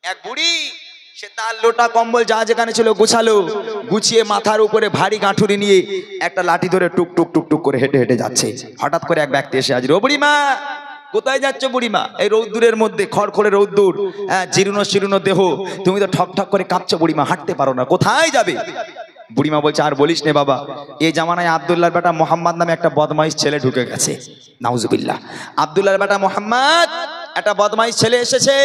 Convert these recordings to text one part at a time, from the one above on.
এক বুড়ি সে তার লোটা কম্বল যা যেখানে ছিল গুছালো, গুছিয়ে মাথার উপরে ভারী গাঁঠুরি নিয়ে একটা লাঠি ধরে টুক টুক টুক টুক করে হেঁটে হেঁটে যাচ্ছে। হঠাৎ করে এক ব্যক্তি এসে হাজির। ও বুড়িমা, কোথায় যাচ্ছ বুড়িমা? এই রৌদ্দুরের মধ্যে, খড়খড়ে রৌদ্দুর, জীর্ণ শীর্ণ দেহ, তুমি তো ঠক ঠক করে কাঁপছো বুড়িমা, হাঁটতে পারো না, কোথায় যাবে? বুড়িমা বলছে, আর বলিস নে বাবা, এই জামানায় আব্দুল্লাহর বেটা মোহাম্মদ নামে একটা বদমাইশ ছেলে ঢুকে গেছে। নাউজুবিল্লাহ। আব্দুল্লাহর বেটা মোহাম্মদ একটা বদমাইশ ছেলে এসেছে।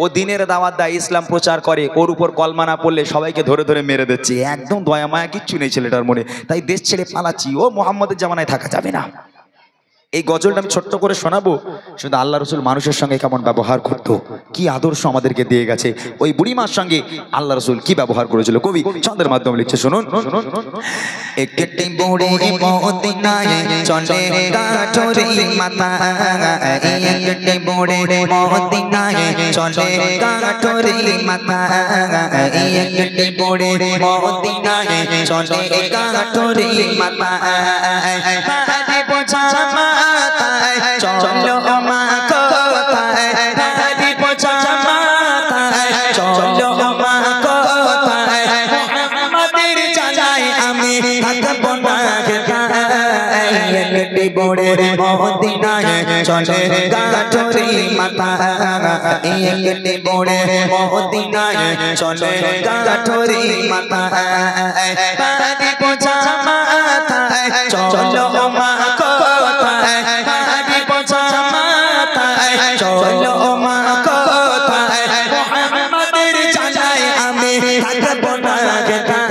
ও দিনের দাওয়াত দেয়, ইসলাম প্রচার করে, ওর উপর কলমা না পড়লে সবাইকে ধরে ধরে মেরে দিচ্ছে। একদম দয়া মায়া কিচ্ছু নেই ছেলেটার মনে, তাই দেশ ছেড়ে পালাচ্ছি। ও মোহাম্মদের জামানায় থাকা যাবে না। এই গজলটা আমি ছোট্ট করে শোনাবো, শুধু আল্লাহ রসুল মানুষের সঙ্গে কেমন ব্যবহার করতো, কি আদর্শ আমাদেরকে দিয়ে গেছে, ওই বুড়িমার সঙ্গে আল্লাহ রসুল কি ব্যবহার করেছিল। কবি ছন্দের মাধ্যমে লিখছে, শুনুন। একটি বুড়ি মদিনায় চলে গাঠরি মাথা, একটি বুড়ি মদিনায় চলে গাঠরি মাথা, একটি বুড়ি মদিনায় চলে গাঠরি মাথা, পারি বোঝা মাথায় চলো মা কোথায়, পারি বোঝা মাথায় চলো মা কোথায়, মুহাম্মাদের জানাই আমি থাকবো না গায়, একটি বুড়ি মদিনায় চলে গাঠরি মাথা, একটি বুড়ি মদিনায় চলে গাঠরি মাথা, পারি বোঝা মাথায় চলো মা কোথায়, পারি বোঝা মাথায় চলো মা কোথায়, মুহাম্মাদের জানাই আমি থাকবো না গায়,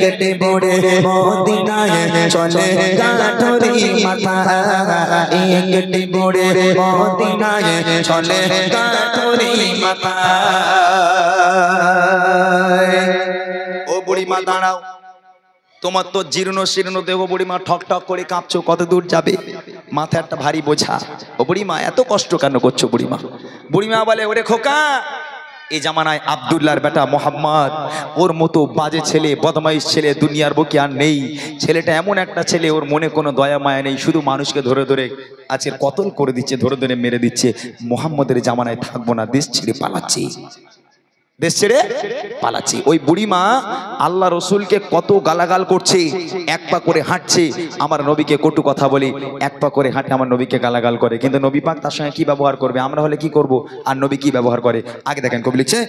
একটি বুড়ি মদিনায় চলে গাঠরি মাথা, একটি বুড়ি মদিনায় চলে গাঠরি মাথা। ও বুড়িমা দাঁড়াও, তোমার তো জীর্ণ শীর্ণ দেহ বুড়িমা, ঠক ঠক করে কাঁপছো, কত দূর যাবে? মাথায় একটা ভারী বোঝা। ও বুড়িমা এত কষ্ট কেন করছো বুড়িমা? বুড়িমা বলে, ওরে খোকা, এই জামানায় আব্দুল্লাহর বেটা মোহাম্মদ, ওর মতো বাজে ছেলে, বদমাইশ ছেলে দুনিয়ার বুকে আর নেই। ছেলেটা এমন একটা ছেলে, ওর মনে কোনো দয়া মায়া নেই, শুধু মানুষকে ধরে ধরে আজকে কতল করে দিচ্ছে, ধরে ধরে মেরে দিচ্ছে। মোহাম্মদের জামানায় থাকবো না, দেশ ছেড়ে পালাচ্ছি, দেশ ছেড়ে পালাচ্ছি। ওই বুড়িমা আল্লাহ রসুলকে কত গালাগাল করছে, এক পা করে হাঁটছে, আমার নবীকে কটু কথা বলে, এক পা করে হাঁটে, আমার নবীকে গালাগাল করে। কিন্তু নবী পাক তার সঙ্গে কি ব্যবহার করবে, আমরা হলে কি করব, আর নবী কি ব্যবহার করে আগে দেখেন। কবি লিখছে,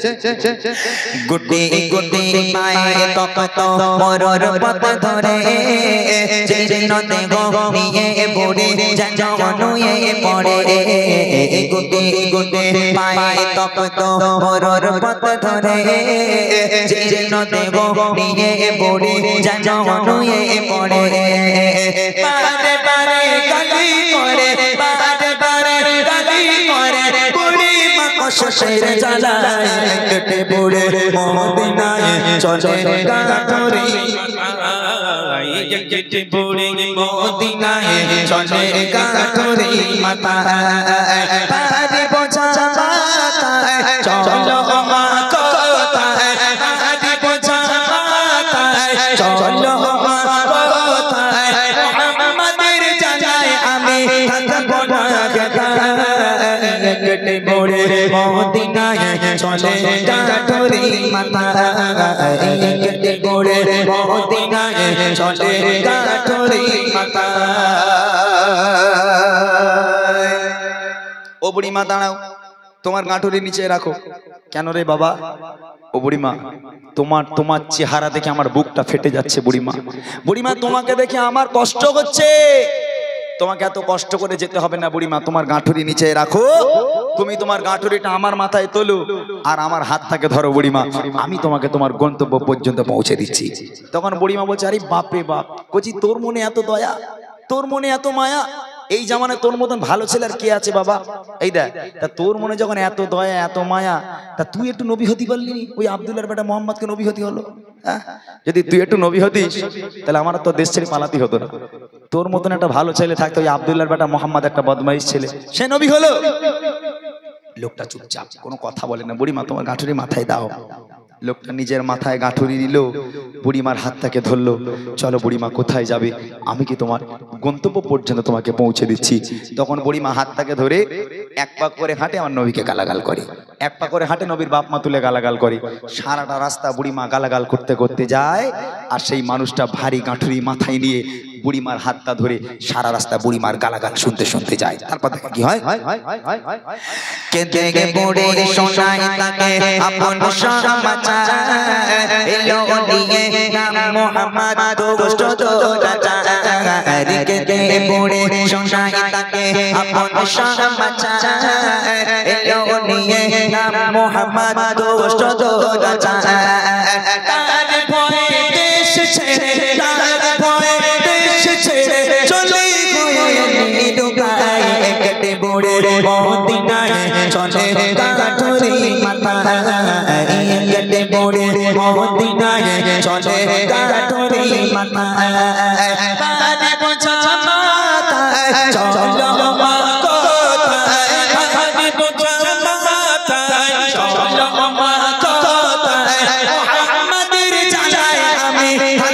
গুড্ডি গুড্ডি পায়ে তপ্ত মরর পথ ধরে, জীর্ণ দেহ নিয়ে বুড়ি জননুয়ে পড়ে, গুড্ডি গুড্ডি পায়ে তপ্ত মরর পথ ধরে, জীর্ণ দেহ নিয়ে বুড়ি জননুয়ে পড়ে, বারে বারে গালি করে, বারে বারে গালি করে, বুড়ি মা কষ্টের জ্বালায়, একটি বুড়ি মদিনায় চলে গাঠরি মাথা, একটি বুড়ি মদিনায় চলে গাঠরি মাথা, পারি বোঝা মাথায় চলো মা কোথায়, পারি বোঝা মাথায় চলো মা কোথায়, মুহাম্মাদের জানাই আমি থাকবো না গায়, একটি বুড়ি মদিনায় চলে গাঠরি মাথা, একটি বুড়ি মদিনায় চলে গাঠরি মাথা। ও বুড়িমা দাঁড়াও, তোমার গাঁটুরি নিচে রাখো। কেন রে বাবা? ও বুড়িমা, তোমার চেহারা দেখে আমার বুকটা ফেটে যাচ্ছে বুড়িমা। বুড়িমা তোমাকে দেখে আমার কষ্ট হচ্ছে, তোমাকে এত কষ্ট করে যেতে হবে না বুড়িমা, তোমার গাঁটুরি নিচে রাখো, তুমি তোমার গাঁটুরিটা আমার মাথায় তোলো আর আমার হাতটাকে ধরো বুড়িমা, আমি তোমাকে তোমার গন্তব্য পর্যন্ত পৌঁছে দিচ্ছি। তখন বুড়িমা বলছে, আরে বাপরে বাপ, কচি তোর মনে এত দয়া, তোর মনে এত মায়া, এই জামানায় তোর মতন ভালো ছেলে আর কে আছে বাবা? এই দেখ, তা তোর মনে যখন এত দয়া এত মায়া, তা তুই একটু নবী হতে পারলি? ওই আব্দুল্লাহর বেটা মোহাম্মদকে নবী হতে হলো। যদি তুই একটু নবী হতিস তাহলে আমার তো দেশ ছেড়ে পালাতে হতো না। তোর মতন একটা ভালো ছেলে থাকতো, ওই আব্দুল্লাহর বেটা মোহাম্মদ একটা বদমাইশ ছেলে, সে নবী হলো। লোকটা চুপচাপ কোনো কথা বলে না। বুড়িমা তোমার গাঁঠুরি মাথায় দাও। লোকটা নিজের মাথায় গাঁঠুরি দিল, বুড়িমার হাতটাকে ধরলো। চলো বুড়িমা, কোথায় যাবে? আমি কি তোমার গন্তব্য পর্যন্ত তোমাকে পৌঁছে দিচ্ছি। তখন বুড়িমা হাতটাকে ধরে এক পা করে হাঁটে আমার নবীকে গালাগাল করে, এক পা করে হাঁটে নবীর বাপ মা তুলে গালাগাল করে। সারাটা রাস্তা বুড়িমা গালাগাল করতে করতে যায়, আর সেই মানুষটা ভারী গাঁঠুরি মাথায় নিয়ে বুড়িমার হাতটা ধরে সারা রাস্তা বুড়িমার গালাগাল শুনতে শুনতে যায়। তারপর দেখা কি হয়, কেঁদে গে বুড়ে শোনাই তাকে আপন সমাচার, এলো নিয়ে নাম মোহাম্মদ দোস্ত রাজা। কেঁদে বুড়ে শোনাই তাকে আপন সমাচার, এলো নিয়ে নাম মোহাম্মদ দোস্ত রাজা। তার ভয়ে দেশ ছেড়ে, তার ভয়ে দেশ ছেড়ে চলে গিয়ে ডুবাই। কেটে বুড়ে মদিনায় চলে কাঠুরি মাথায়, কেটে বুড়ে মদিনায় চলে কাঠুরি মাথায়। পারে বোঝা মাথায় চলো মা কোথায়, পারে বোঝা মাথায় চলো মা কোথায়। মুহাম্মাদের জানায় আমি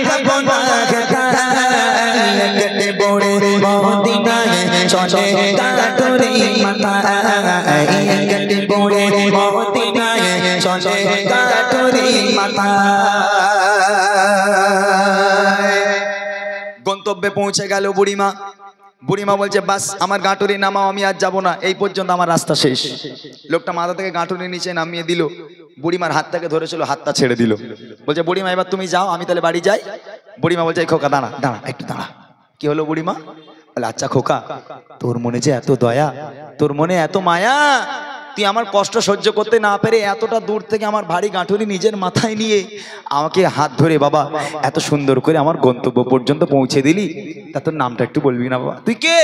থাকবো না ঢাকায়, কেটে বুড়ে মদিনায় চলে কাঠুরি মাথায়, কেটে বুড়ে মদিনায় চলে কাঠুরি মাথায়। গন্তব্যে পৌঁছে গেল বুড়িমা। বুড়িমা বলছে বাস আমার গাঁটুরি নামাও, আমি আর যাবো না, এই পর্যন্ত আমার রাস্তা শেষ। লোকটা মাথা থেকে গাঁটুরি নিচে নামিয়ে দিল, বুড়িমার হাতটাকে ধরেছিল, হাতটা ছেড়ে দিল। বলছে বুড়িমা এবার তুমি যাও, আমি তাহলে বাড়ি যাই। বুড়িমা বলছে এই খোকা দাঁড়া দাঁড়া একটু দাঁড়া। কি হলো বুড়িমা? বলে আচ্ছা খোকা, তোর মনে যে এত দয়া, তোর মনে এত মায়া, তুই আমার কষ্ট সহ্য করতে না পেরে এতটা দূর থেকে আমার ভারী গাঁঠুরি নিজের মাথায় নিয়ে আমাকে হাত ধরে বাবা এত সুন্দর করে আমার গন্তব্য পর্যন্ত পৌঁছে দিলি, তা তোর নামটা একটু বলবি না বাবা? তুই কে?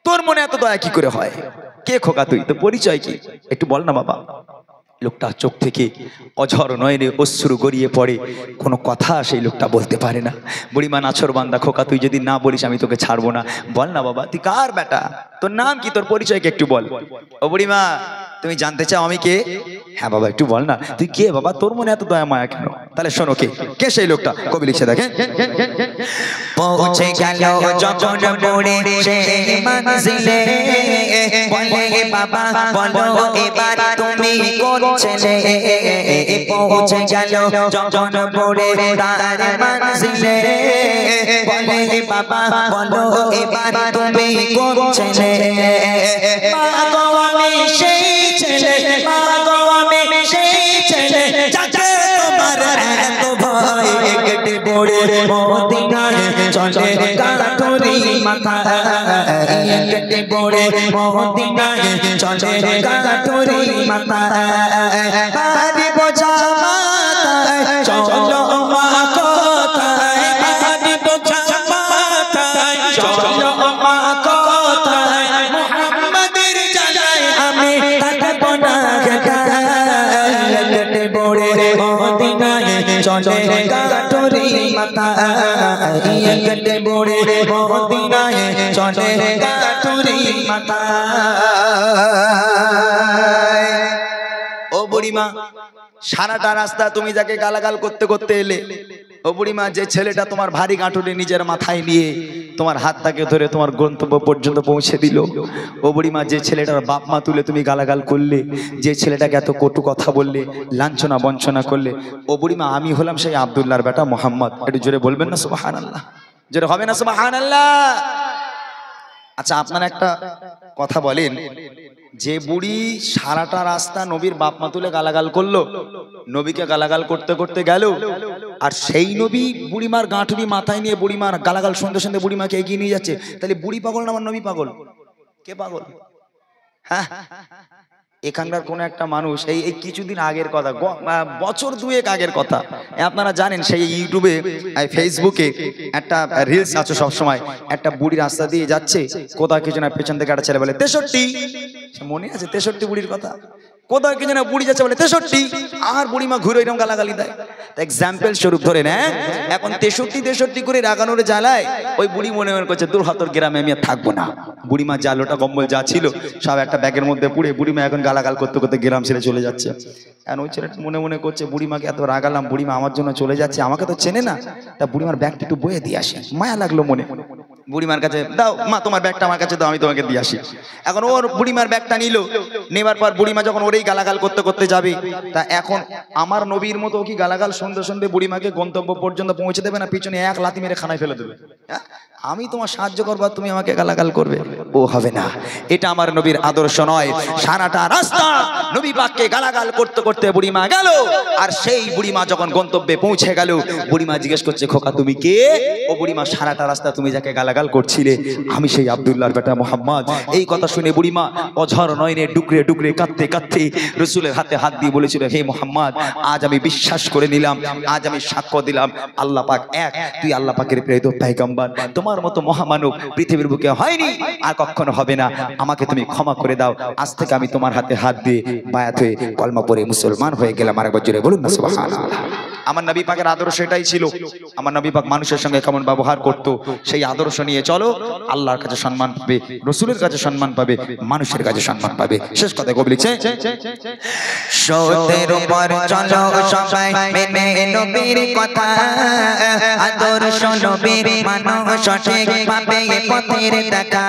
তোর মনে এত দয়া কি করে হয়? কে খোকা তুই? তো পরিচয় কি একটু বল না বাবা। লোকটা চোখ থেকে অঝর নয়নে অশ্রু গড়িয়ে পড়ে, কোনো কথা সেই লোকটা বলতে পারে না। বুড়িমা নাছর বান্দা, খোকা তুই যদি না বলিস আমি তোকে ছাড়বো না, বল না বাবা তুই কার বেটা, তোর নাম কি, তোর পরিচয় কি একটু বল। ও বুড়িমা তুমি জানতে চাও আমি কে? হ্যাঁ বাবা একটু বল না, তুই কে বাবা, তোর মনে এত দয়া মায়া কেন? তাহলে শোনো কে কে সেই লোকটা, কবি লিখছে দেখেন। পৌঁছে গেল যখন বুড়ে সেই মঞ্জিলে, বলে বাবা বলো এবার তুমি কোন ছেলে। পৌঁছে গেল যখন বুড়ে তার মঞ্জিলে, বলে বাবা বলো এবার তুমি কোন ছেলে। মা গো আমি সেই ছেলে, মা গো আমি সেই ছেলে, যাকে তোমার এত ভয়। কেটে বুড়ে মদিনায় চলে কাঠুরি মাথায়, কেটে বুড়ে মদিনায় চলে কাঠুরি মাথায়। পারে বোঝা মাথায় চলো মা কোথায়, পারে বোঝা মাথায় চলো মা কোথায়। মুহাম্মাদের জানায় আমি থাকবো না ঢাকায়, কেটে বুড়ে মদিনায় চলে কাঠুরি মাথায়, কেটে বুড়ে মদিনায় চলে কাঠুরি মাথায়। ও বুড়িমা সারাটা রাস্তা তুমি যাকে গালাগাল করতে করতে এলে, ও বুড়িমা যে ছেলেটা তোমার ভারী গাঁটুরি নিজের মাথায় নিয়ে তোমার হাতটাকে ধরে তোমার গন্তব্য পর্যন্ত পৌঁছে দিল, ও বুড়িমা যে ছেলেটার বাপ মা তুলে তুমি গালাগাল করলে, যে ছেলেটাকে এত কটু কথা বললে, লাঞ্ছনা বঞ্চনা করলে, ও বুড়িমা আমি হলাম সেই আব্দুল্লাহর বেটা মোহাম্মদ। একটু জোরে বলবেন না সুবহানাল্লাহ? জোরে হবে না সুবহানাল্লাহ? আচ্ছা আপনারা একটা কথা বলেন, যে বুড়ি সারাটা রাস্তা নবীর বাপ মা তুলে গালাগাল করলো, নবীকে গালাগাল করতে করতে গেল, আর সেই নবী বুড়িমার গাঁটুরি মাথায় নিয়ে বুড়িমার গালাগাল শুনতে শুনতে বুড়িমাকে এগিয়ে নিয়ে যাচ্ছে, তাহলে বুড়ি পাগল না আমার নবী পাগল? কে পাগল? হ্যাঁ এখানকার কোন একটা মানুষ এই কিছুদিন আগের কথা, বছর দুয়েক আগের কথা, আপনারা জানেন সেই ইউটিউবে ফেসবুকে একটা রিলস আছে সব সময়, একটা বুড়ি রাস্তা দিয়ে যাচ্ছে, কোথাও কিছু না পেছন থেকে একটা ছেলে বলে 63, মনে আছে 63 বুড়ির কথা? কোথাও কিছু না বুড়ি যাচ্ছে বলে 63, আর বুড়িমা ঘুরে এরকম গালাগালি দেয়। এক্সাম্পল স্বরূপ ধরে না, এখন 63 করে রাগানোর জ্বালায় ওই বুড়ি মনে মনে করছে দূর হাতর গ্রামে আমি আর থাকবো না। বুড়িমা যা লোটা কম্বল যা ছিল সব একটা ব্যাগের মধ্যে পুড়ে বুড়িমা এখন গালাগাল করতে করতে গ্রাম ছেড়ে চলে যাচ্ছে। এখন ওই ছেলেটা মনে মনে করছে বুড়িমাকে এত রাগালাম, বুড়িমা আমার জন্য চলে যাচ্ছে, আমাকে তো চেনে না, তা বুড়িমার ব্যাগটা একটু বয়ে দিয়ে আসে, মায়া লাগলো মনে। বুড়িমার কাছে দাও মা, তোমার ব্যাগটা আমার কাছে দাও, আমি তোমাকে দিয়ে আসি। এখন ওর বুড়িমার ব্যাগটা নিল, নেবার পর বুড়িমা যখন ওরেই গালাগাল করতে করতে যাবে, তা এখন আমার নবীর মতো কি গালাগাল শুনতে শুনতে বুড়িমাকে গন্তব্য পর্যন্ত পৌঁছে দেবে না পিছনে এক লাথি মেরে খানায় ফেলে দেবে? আমি তোমার সাহায্য করবো, তুমি আমাকে গালাগাল করবে? ও হবে না, এটা আমার নবীর আদর্শ নয়। সারাটা রাস্তা নবী পাককে গালাগাল করতে করতে বুড়িমা গেল, আর সেই বুড়িমা যখন গন্তব্যে পৌঁছে গেল, বুড়িমা জিজ্ঞেস করছে, খোকা তুমি কে? ও বুড়িমা, সারাটা রাস্তা তুমি যাকে গালাগাল করছিলে আমি সেই আব্দুল্লাহর বেটা মোহাম্মদ। এই কথা শুনে বুড়িমা অঝর নয়নে ডুকরে ডুকরে কাঁদতে কাঁদতে রসুলের হাতে হাত দিয়ে বলেছিল, হে মোহাম্মদ, আজ আমি বিশ্বাস করে নিলাম, আজ আমি সাক্ষ্য দিলাম আল্লাহ পাক এক, তুই আল্লাহ পাকের প্রেরিত পয়গম্বর, তোমার মতো মহামানব পৃথিবীর বুকে হয়নি আর কখনো হবে না, আমাকে তুমি ক্ষমা করে দাও। আজ থেকে আমি তোমার হাতে হাত দিয়ে বায়াত হয়ে কলমা পড়ে মুসলমান হয়ে গেলাম। আরেকবার জোরে বলুন না সুবহানাল্লাহ। আমার নবী পাকের আদর্শ এটাই ছিল। আমার নবী পাক মানুষের সঙ্গে কেমন ব্যবহার করত, সেই আদর্শ নিয়ে চলো, আল্লাহর কাছে সম্মান পাবে, রসুলের কাছে সম্মান পাবে, মানুষের কাছে সম্মান পাবে। শেষ কথা কবি লিখছে, সত্যের উপর চলো সবাই মেনে নবীর কথা, আদর্শ নবীর মানো সঠিক ভাবে পথের দেখা।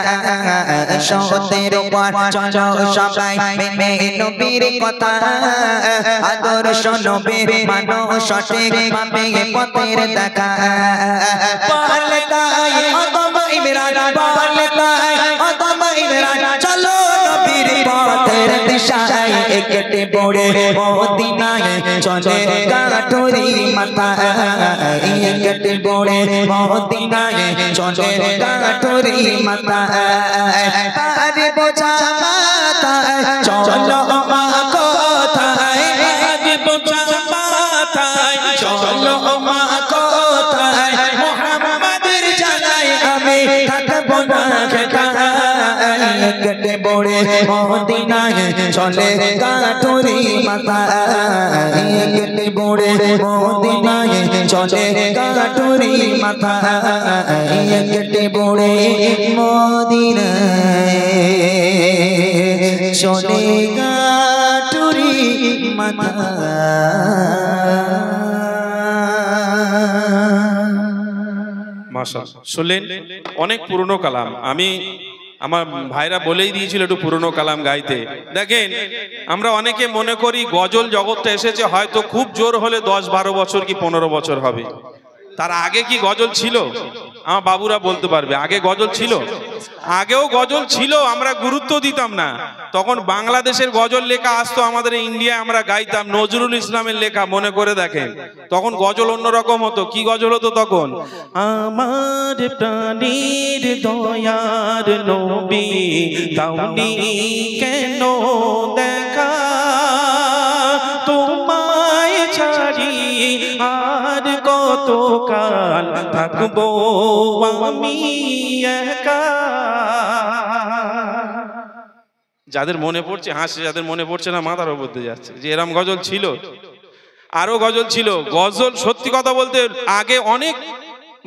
সত্যের উপর চলো সবাই মেনে নবীর কথা, আদর্শ নবীর মানো সঠিক ভাবে পথের দেখা। পালতাই আদম ইমরান, পালতাই আদম ইমরান, চলো নবীর পথের দিশায় একটি বড়ে মদিনায় চলে কাঠুরি মাথা, একটি বড়ে মদিনায় চলে কাঠুরি মাথা। তার বোঝা মাথায় চলো মা কোথায়, তার বোঝা মাথায় চলো মা কোথায়, মুহাম্মাদের জানায় আমি থাকবো না কেটে বড়ে মদিনায় চলে কাঠুরি মাথা, কেটে বড়ে মদিনায় চলে কাঠুরি মাথা, কেটে বড়ে মদিনায় চলে কাঠুরি মাথা। মাশাআল্লাহ, শুনলেন অনেক পুরনো কালাম। আমি আমার ভাইরা বলেই দিয়েছিল একটু পুরনো কালাম গাইতে। দেখেন, আমরা অনেকে মনে করি গজল জগৎটা এসেছে হয়তো খুব জোর হলে 10-12 বছর কি 15 বছর হবে। তার আগে কি গজল ছিল? আমার বাবুরা বলতে পারবে, আগে গজল ছিল? আগেও গজল ছিল, আমরা গুরুত্ব দিতাম না। তখন বাংলাদেশের গজল লেখা আসতো আমাদের ইন্ডিয়ায়, আমরা গাইতাম। নজরুল ইসলামের লেখা মনে করে দেখেন, তখন গজল অন্যরকম হতো। কি গজল হতো তখন? আমার প্রাণীর দয়ার নবী দাওনি কেন দেখা, তোমায় ছাড়ি আর কতকাল থাকবো আমি একা। যাদের মনে পড়ছে হাসে, যাদের মনে পড়ছে না মাথার উপর দিয়ে যাচ্ছে যে এরম গজল ছিল। আরো গজল ছিল। গজল সত্যি কথা বলতে আগে অনেক,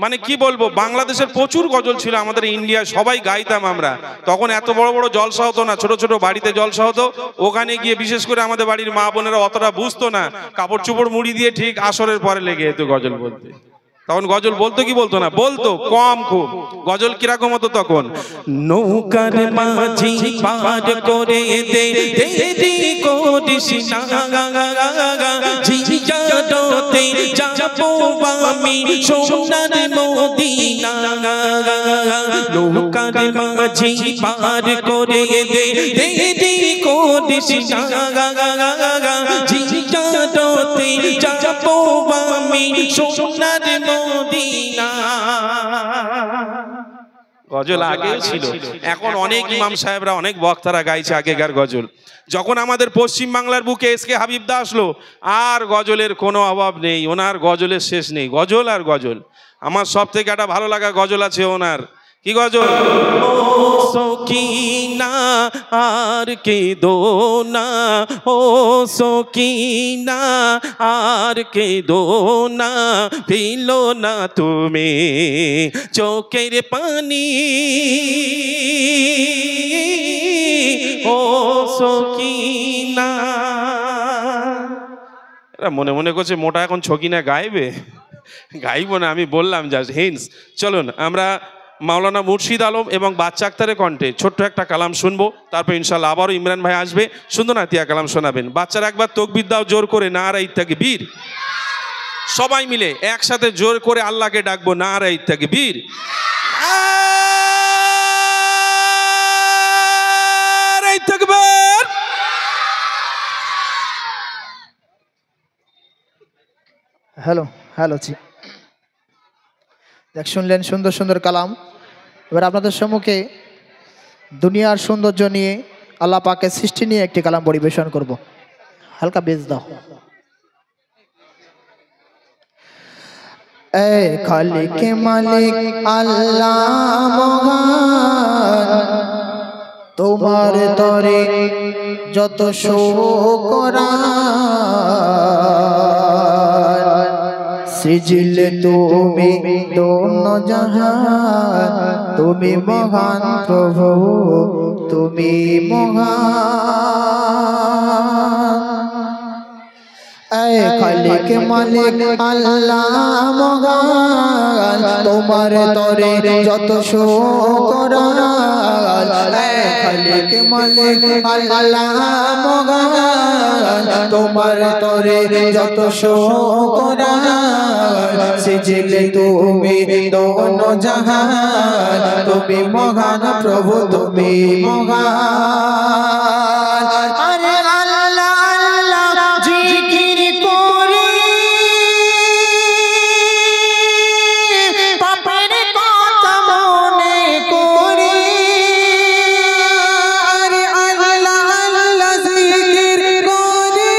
মানে কি বলবো, বাংলাদেশের প্রচুর গজল ছিল, আমাদের ইন্ডিয়ায় সবাই গাইতাম আমরা। তখন এত বড় বড় জলসা হতো না, ছোট ছোট বাড়িতে জলসা হতো। ওখানে গিয়ে বিশেষ করে আমাদের বাড়ির মা বোনেরা অতটা বুঝতো না, কাপড় চোপড় মুড়ি দিয়ে ঠিক আসরের পরে লেগে যেত গজল বলতে। তখন গজল বলতো কি বলতো না? বলতো কম খুব। গজল কিরকম হতো তখন? নৌকার মাঝি পার করে দে দেরি করিস না, জিয়ারতে যাবো আমি সোনার মদিনা। নৌকার মাঝি পার করে দে দেরি করিস না, জিয়ারতে যাবো আমি সোনার মদিনা। গজল আগেও ছিল, এখন অনেক ইমাম সাহেবরা অনেক বক্তারা গাইছে আগেকার গজল। যখন আমাদের পশ্চিম বাংলার বুকে এসকে হাবিবদা আসলো, আর গজলের কোনো অভাব নেই, ওনার গজলের শেষ নেই। গজল আর গজল। আমার সব থেকে একটা ভালো লাগা গজল আছে ওনার। কি গজল? ও সকিনা আর কেঁদো না, ও সকিনা আর কেঁদো না, ফেলো না তুমি চোখের পানি, ও সকিনা। এরা মনে মনে করছে মোটা এখন ছকিনা গাইবে। গাইবো না, আমি বললাম জাস্ট হিন্টস। চলুন আমরা মাওলানা মুর্শিদ আলম এবং বাচ্চা আক্তারের কণ্ঠে ছোট্ট একটা কালাম শুনবো, তারপর ইনশাল্লাহ আবারও ইমরান ভাই আসবে, সুন্দর নাতিয়া কালাম শোনাবেন। বাচ্চারা একবার তাকবীর দাও জোর করে, নারায়ে তাকবীর। সবাই মিলে একসাথে জোর করে আল্লাহকে ডাকবো, নারায়ে তাকবীর। নারায়ে তাকবীর। হ্যালো হ্যালো জি, দেখ শুনলেন সুন্দর সুন্দর কালাম। এবার আপনাদের সম্মুখে দুনিয়ার সৌন্দর্য নিয়ে, আল্লাহ পাকের সৃষ্টি নিয়ে একটি কালাম পরিবেশন করব। হালকা বেজ দাও। এ খালিক মালিক আল্লাহ মহান, তোমার তরে যত শুকরান, সৃজিল তুমি দোনো জাহান, তুমি মহান প্রভু, তুমি মহান। এ খালিক মালিক আল্লাহ মহান, তোমার তরে যত শুকরান। এ খালিক মালিক আল্লাহ মহান, তোমার তরে যত শুকরান। সিজিল তুমি দোনো জাহান, তুমি মহান প্রভু, তুমি মহান। আরে আল্লাহ আল্লাহ জিকির করে পাপের কথা মনে করে। আরে আল্লাহ আল্লাহ জিকির করে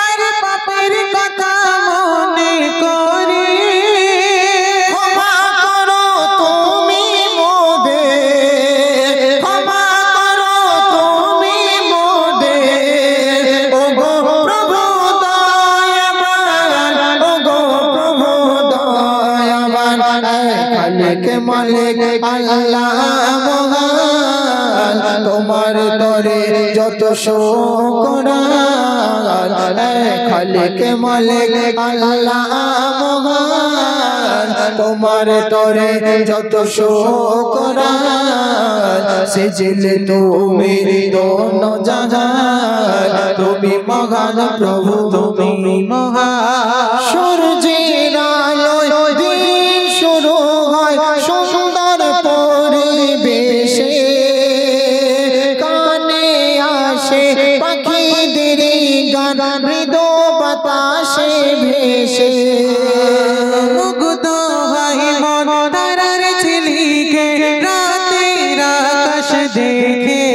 আরে পাপের কথা মনে করে। ক্ষমা করো তুমি মোদের, ক্ষমা করো তুমি মোদের। ওগো প্রভু দয়াবান, ওগো প্রভু দয়াবান। খালিক মালিক আল্লাহ মহান, তোমার তরে যত শুকরান। খালিক মালিক আল্লাহ মহান, তোমার তরে যত শুকরান। সিজিল তুমি দোনো জাহান, তুমি মহান প্রভু, তুমি মহান। সূর্যের আলোয় দিন শুরু হয় সুন্দর পরিবেশে, কানে আসে পাখিদের গান মৃদু বাতাসে ভেসে। মুগ্ধ হয় মন তারার ঝিলিকে, রাতের আকাশ দেখে।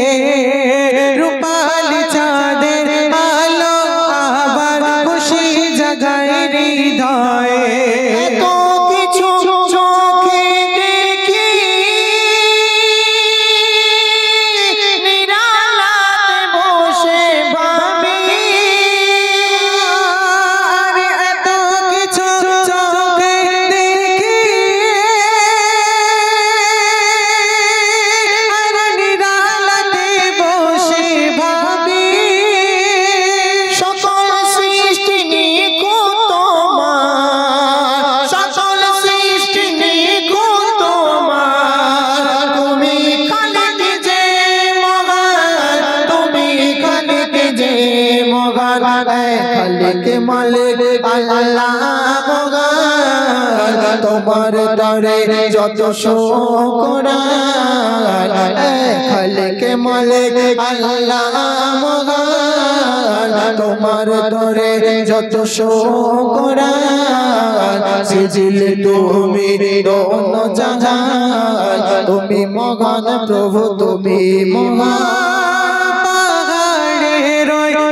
রূপালি চাঁদের আলো আবার খুশি জাগায় হৃদয়ে। এত কিছু চোখে দেখি, নিরালাতে বসে ভাবি। আরে এত কিছু চোখে দেখি, আরে নিরালাতে বসে ভাবি। সকল সৃষ্টি নিখুঁত তোমার, সকল সৃষ্টি নিখুঁত তোমার। তুমি খালিক যে মহান, তুমি খালিক যে মহান। খালিক মালিক আল্লাহ মহান, তোমার তরে যত শুকরান। খালিক মালিক আল্লাহ মহান, তোমার তরে যত শুকরান। সিজিল তুমি দোনো জাহান, তুমি মহান প্রভু, তুমি মহান। পাহাড়ের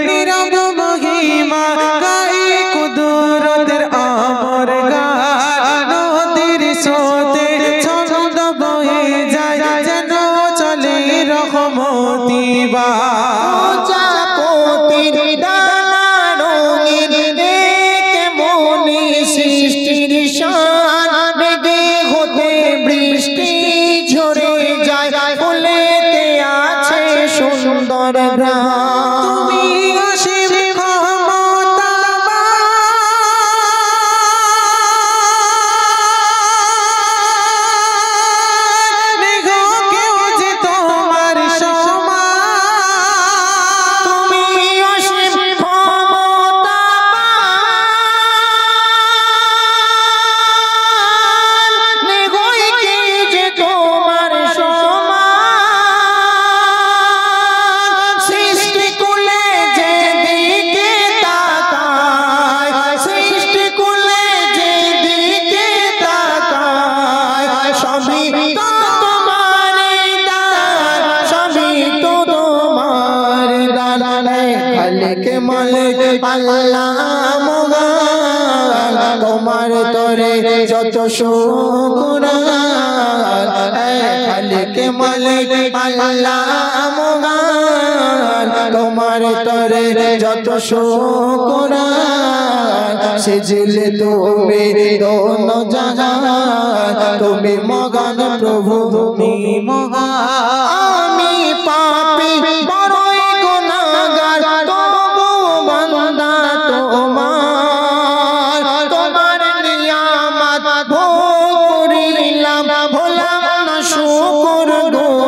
নীরব মহিমা গায়ে কুদরতের অমর গান। নদীর স্রোতে ছন্দ বয়ে যায়, যেন চলে রহমতি বান। প্রজাপতির ডানা রঙিন কেমনি সৃষ্টির শান। মেঘে হতে বৃষ্টি ঝরে যায়, ফুলেতে আছে সুন্দর ঘ্রাণ। তুমি অসীম ক্ষমতাবান, শুকরান খালিক মালিক আল্লাহ মহান তোমার তরে যত শুকরান সেজিলে তুমি দোনো জাহান তুমি মহান প্রভু তুমি মহান আমি পাপী বড়ই গুনাহগার তবু বান্দা তোমার তোমার নিয়ামত ভোগ করিলাম হলাম না শুকরগুজার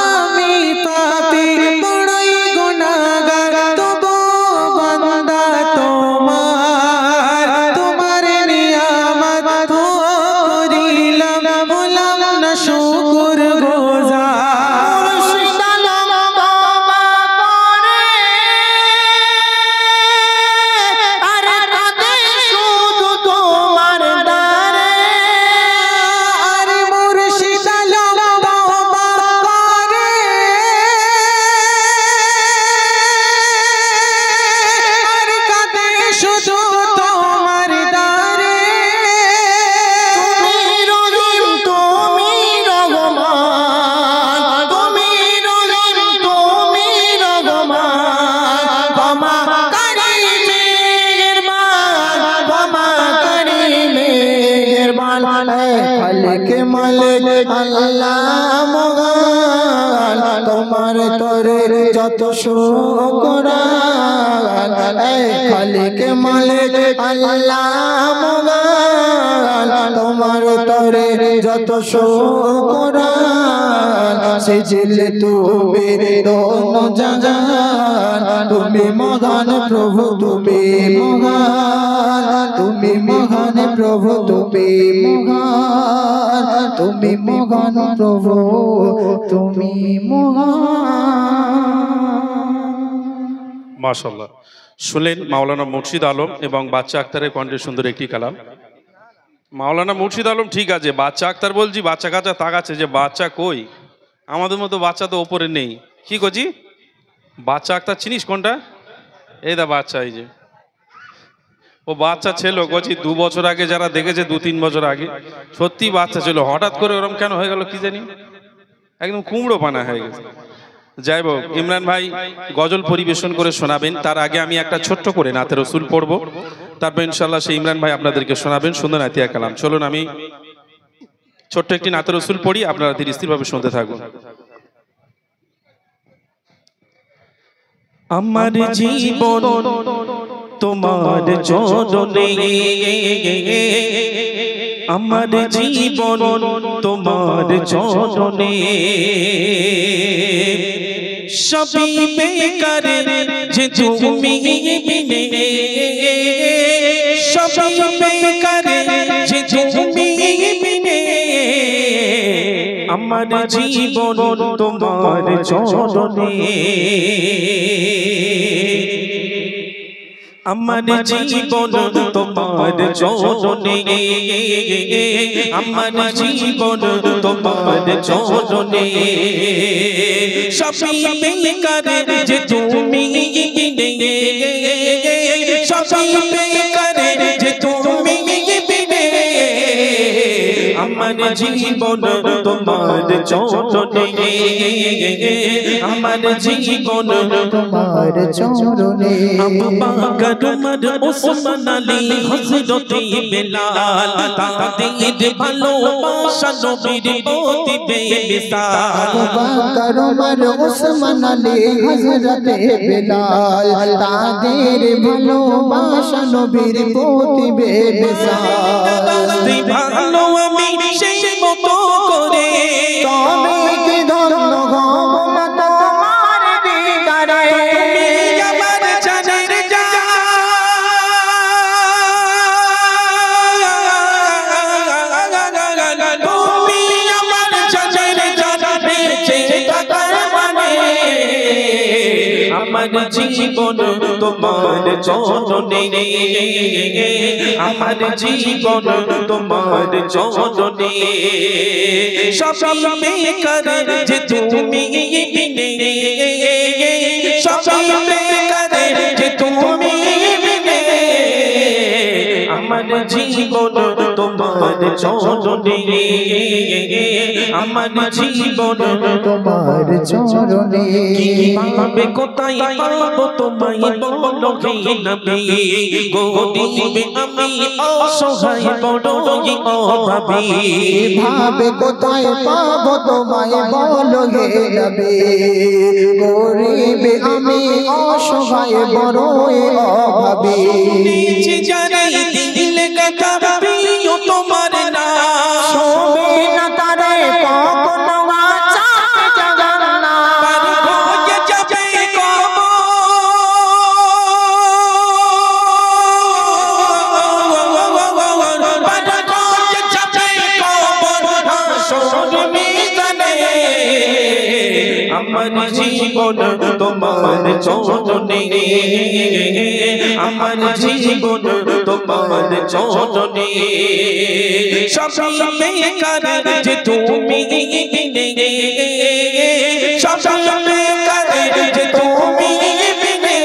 আমি পাপী বড়ই গুনাহগার তবু বান্দা তোমার তোমার নিয়ামত ভোগ করিলাম হলাম না শুকরগুজার খালিক মালিক আল্লাহ মহান তোমার তরে যত শুকরান খালিক মালিক আল্লাহ মহান তোমার তরে যত শুকরান সেজিলে তুমি দোনো জাহান তুমি মহান প্রভু তুমি মহান তুমি মহান প্রভু তুমি মহান তুমি মহান প্রভু তুমি মহান। মাশাআল্লাহ, শুনলেন মাওলানা মুর্শিদ আলম এবং বাচ্চা আক্তারের কণ্ঠে সুন্দর একটি কালাম। মাওলানা মুর্শিদ আলম ঠিক আছে, বাচ্চা আক্তার বলছি, বাচ্চা কাচ্চা তাকাচ্ছে যে বাচ্চা কই, আমাদের মতো বাচ্চা তো ওপরে নেই। কি করছি বাচ্চা আক্তার চিনিস কোনটা? এই দা বাচ্চা, এই যে ও বাচ্চা ছিল কচি 2 বছর আগে, যারা দেখেছে 2-3 বছর আগে সত্যি বাচ্চা ছিল, হঠাৎ করে ওরকম কেন হয়ে গেল কি জানি, একদম কুমড়ো পানা হয়ে গেছে। যাই হোক, ইমরান ভাই গজল পরিবেশন করে শোনাবেন, তার আগে আমি একটা ছোট্ট করে নাতে রসুল পড়বো, তারপর ইনশাল্লাহ সেই ইমরান ভাই আপনাদেরকে শোনাবেন সুন্দর নাতিয়া কালাম। চলুন আমি ছোট্ট একটি নাতে রসুল পড়ি, আপনারা ধীরে স্থিরভাবে শুনতে থাকুন। আমার জীবন তোমার চরণে, আমার জীবন তোমার চরণে, সবই বেকার যে তুমি বিনে, সবই বেকার যে তুমি বিনে, আমার জীবন তোমার চরণে, আমার জীবন তোমার চরণে, আমার জীবন তোমার চরণে, সবই বেকার যে তুমি বিনে, সবই বেকার যে তুমি বিনে, আমার জীবন তোমার চরণে, আমার জীবন তোমার চরণে। আবু বকর উমর ওসমান আলী হযরত বেলাল, তাদের ভালোবাসা নবীর প্রতি বেমিসাল। আবু বকর উমর ওসমান আলী হযরত বেলাল, তাদের ভালোবাসা নবীর প্রতি বেমিসাল। ভালো আমি সেই মতো করে, তবে কি ধন্য হব না তোমার দিদারে, তুমি আমার জানের জান, তুমি আমার জানের জান, বেঁচে থাকার মানে, আমার জীবন তোমার চরণে, আমার জীবন তোমার চরণে, সবই বেকার যে তুমি বিনে, সবই বেকার যে তুমি বিনে, আমার জীবন চরণে আমার জীবন তোমার চরণে কিভাবে কোথায় পাবো তোমায় বলো হে নবী গদিবে আমি অসহায় বড়ই অভাবী ভাবে কোথায় পাবো তোমায় বলো হে নবী গরিব আমি অসহায় বড়ই অভাবী নিচে যারা দিলে কথা প্রিয় তোমার নাম শোবে না তারে কখনো চাঁদ জাগানা পার হয়ে যাবে আমার জীবন তোমার চরণে আমার জীবন তোমার চরণে সবই বেকার যে তুমি বিনে সবই বেকার যে তুমি বিনে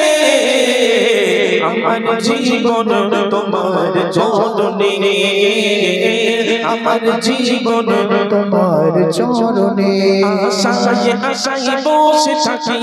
আমার জীবন তোমার চরণে আমার জীবন তোমার চরণে আশায় আশায় বসে থাকি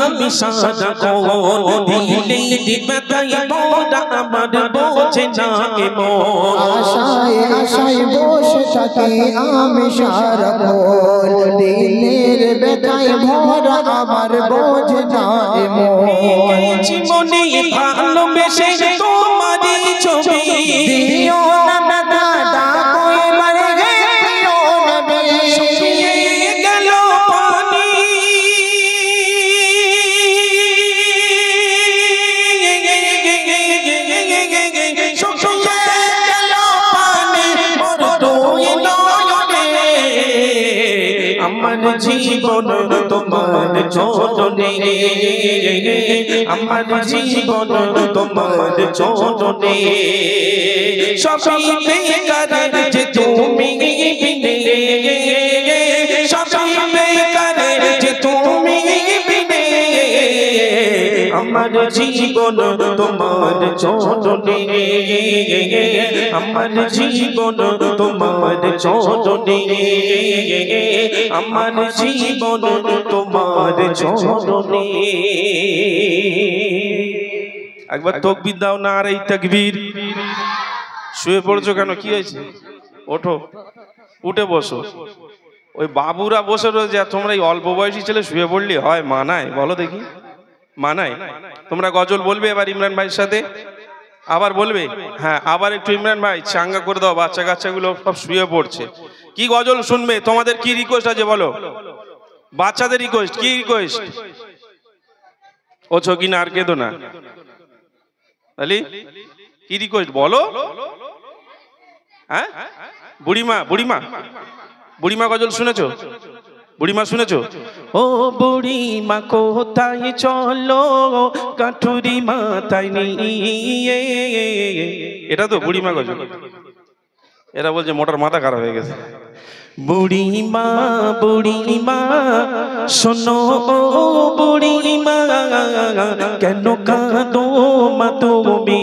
আমি সারাক্ষণ দিলে দিবাতাই বড়া আমার বোঝে না এমন আশায় আশায় বসে থাকি আমি সারাক্ষণ দিলের ব্যথায় ভরা আমার বোঝ না এমন জীবনে ভালোবেসে তোমারই ছবি দিও না দাদা ডাকো এবার হে প্রিয় নবী শুকিয়ে গেল পানি শুকিয়ে গেল পানি মোর দুই নয়নে আমার জীবন তোমার চরণে আমার জীবন তোমার চরণে সবই বেকার যে তুমি বিনে সবই বেকার যে তুমি বিনে আমার জীবন তোমার চরণে আমার জীবন তোমার চরণে আমার জীবন তোমার চরণে একবার তাকবীর দাও না আর এই তাকবীর শুয়ে পড়ছো কেন কি হয়েছে ওঠো উঠে বসো ওই বাবুরা বসে রয়েছে আর তোমরা এই অল্প বয়সী ছেলে শুয়ে পড়লি হয় মানায় বলো দেখি মানায় তোমরা গজল বলবে এবার ইমরান ভাইয়ের সাথে আবার বলবে হ্যাঁ আবার একটু ইমরান ভাই চাঙ্গা করে দাও বাচ্চা কাচ্চাগুলো সব শুয়ে পড়ছে কি গজল শুনবে তোমাদের কি রিকোয়েস্ট আছে বলো বাচ্চাদের রিকোয়েস্ট কি রিকোয়েস্ট ও ছকি না আর কেঁদো না আলি কি রিকোয়েস্ট বলো হ্যাঁ বুড়িমা বুড়িমা বুড়িমা গজল শুনেছো বুড়িমা শুনেছো ও বুড়িমা কোথায় চলো কাঠুরি মাথায় নিয়ে এটা তো বুড়িমা গজল এরা বলছে মোটার মাথা খারাপ হয়ে গেছে বুড়িমা বুড়িমা শোনো বুড়িমা কেন কাঁদো মা তুমি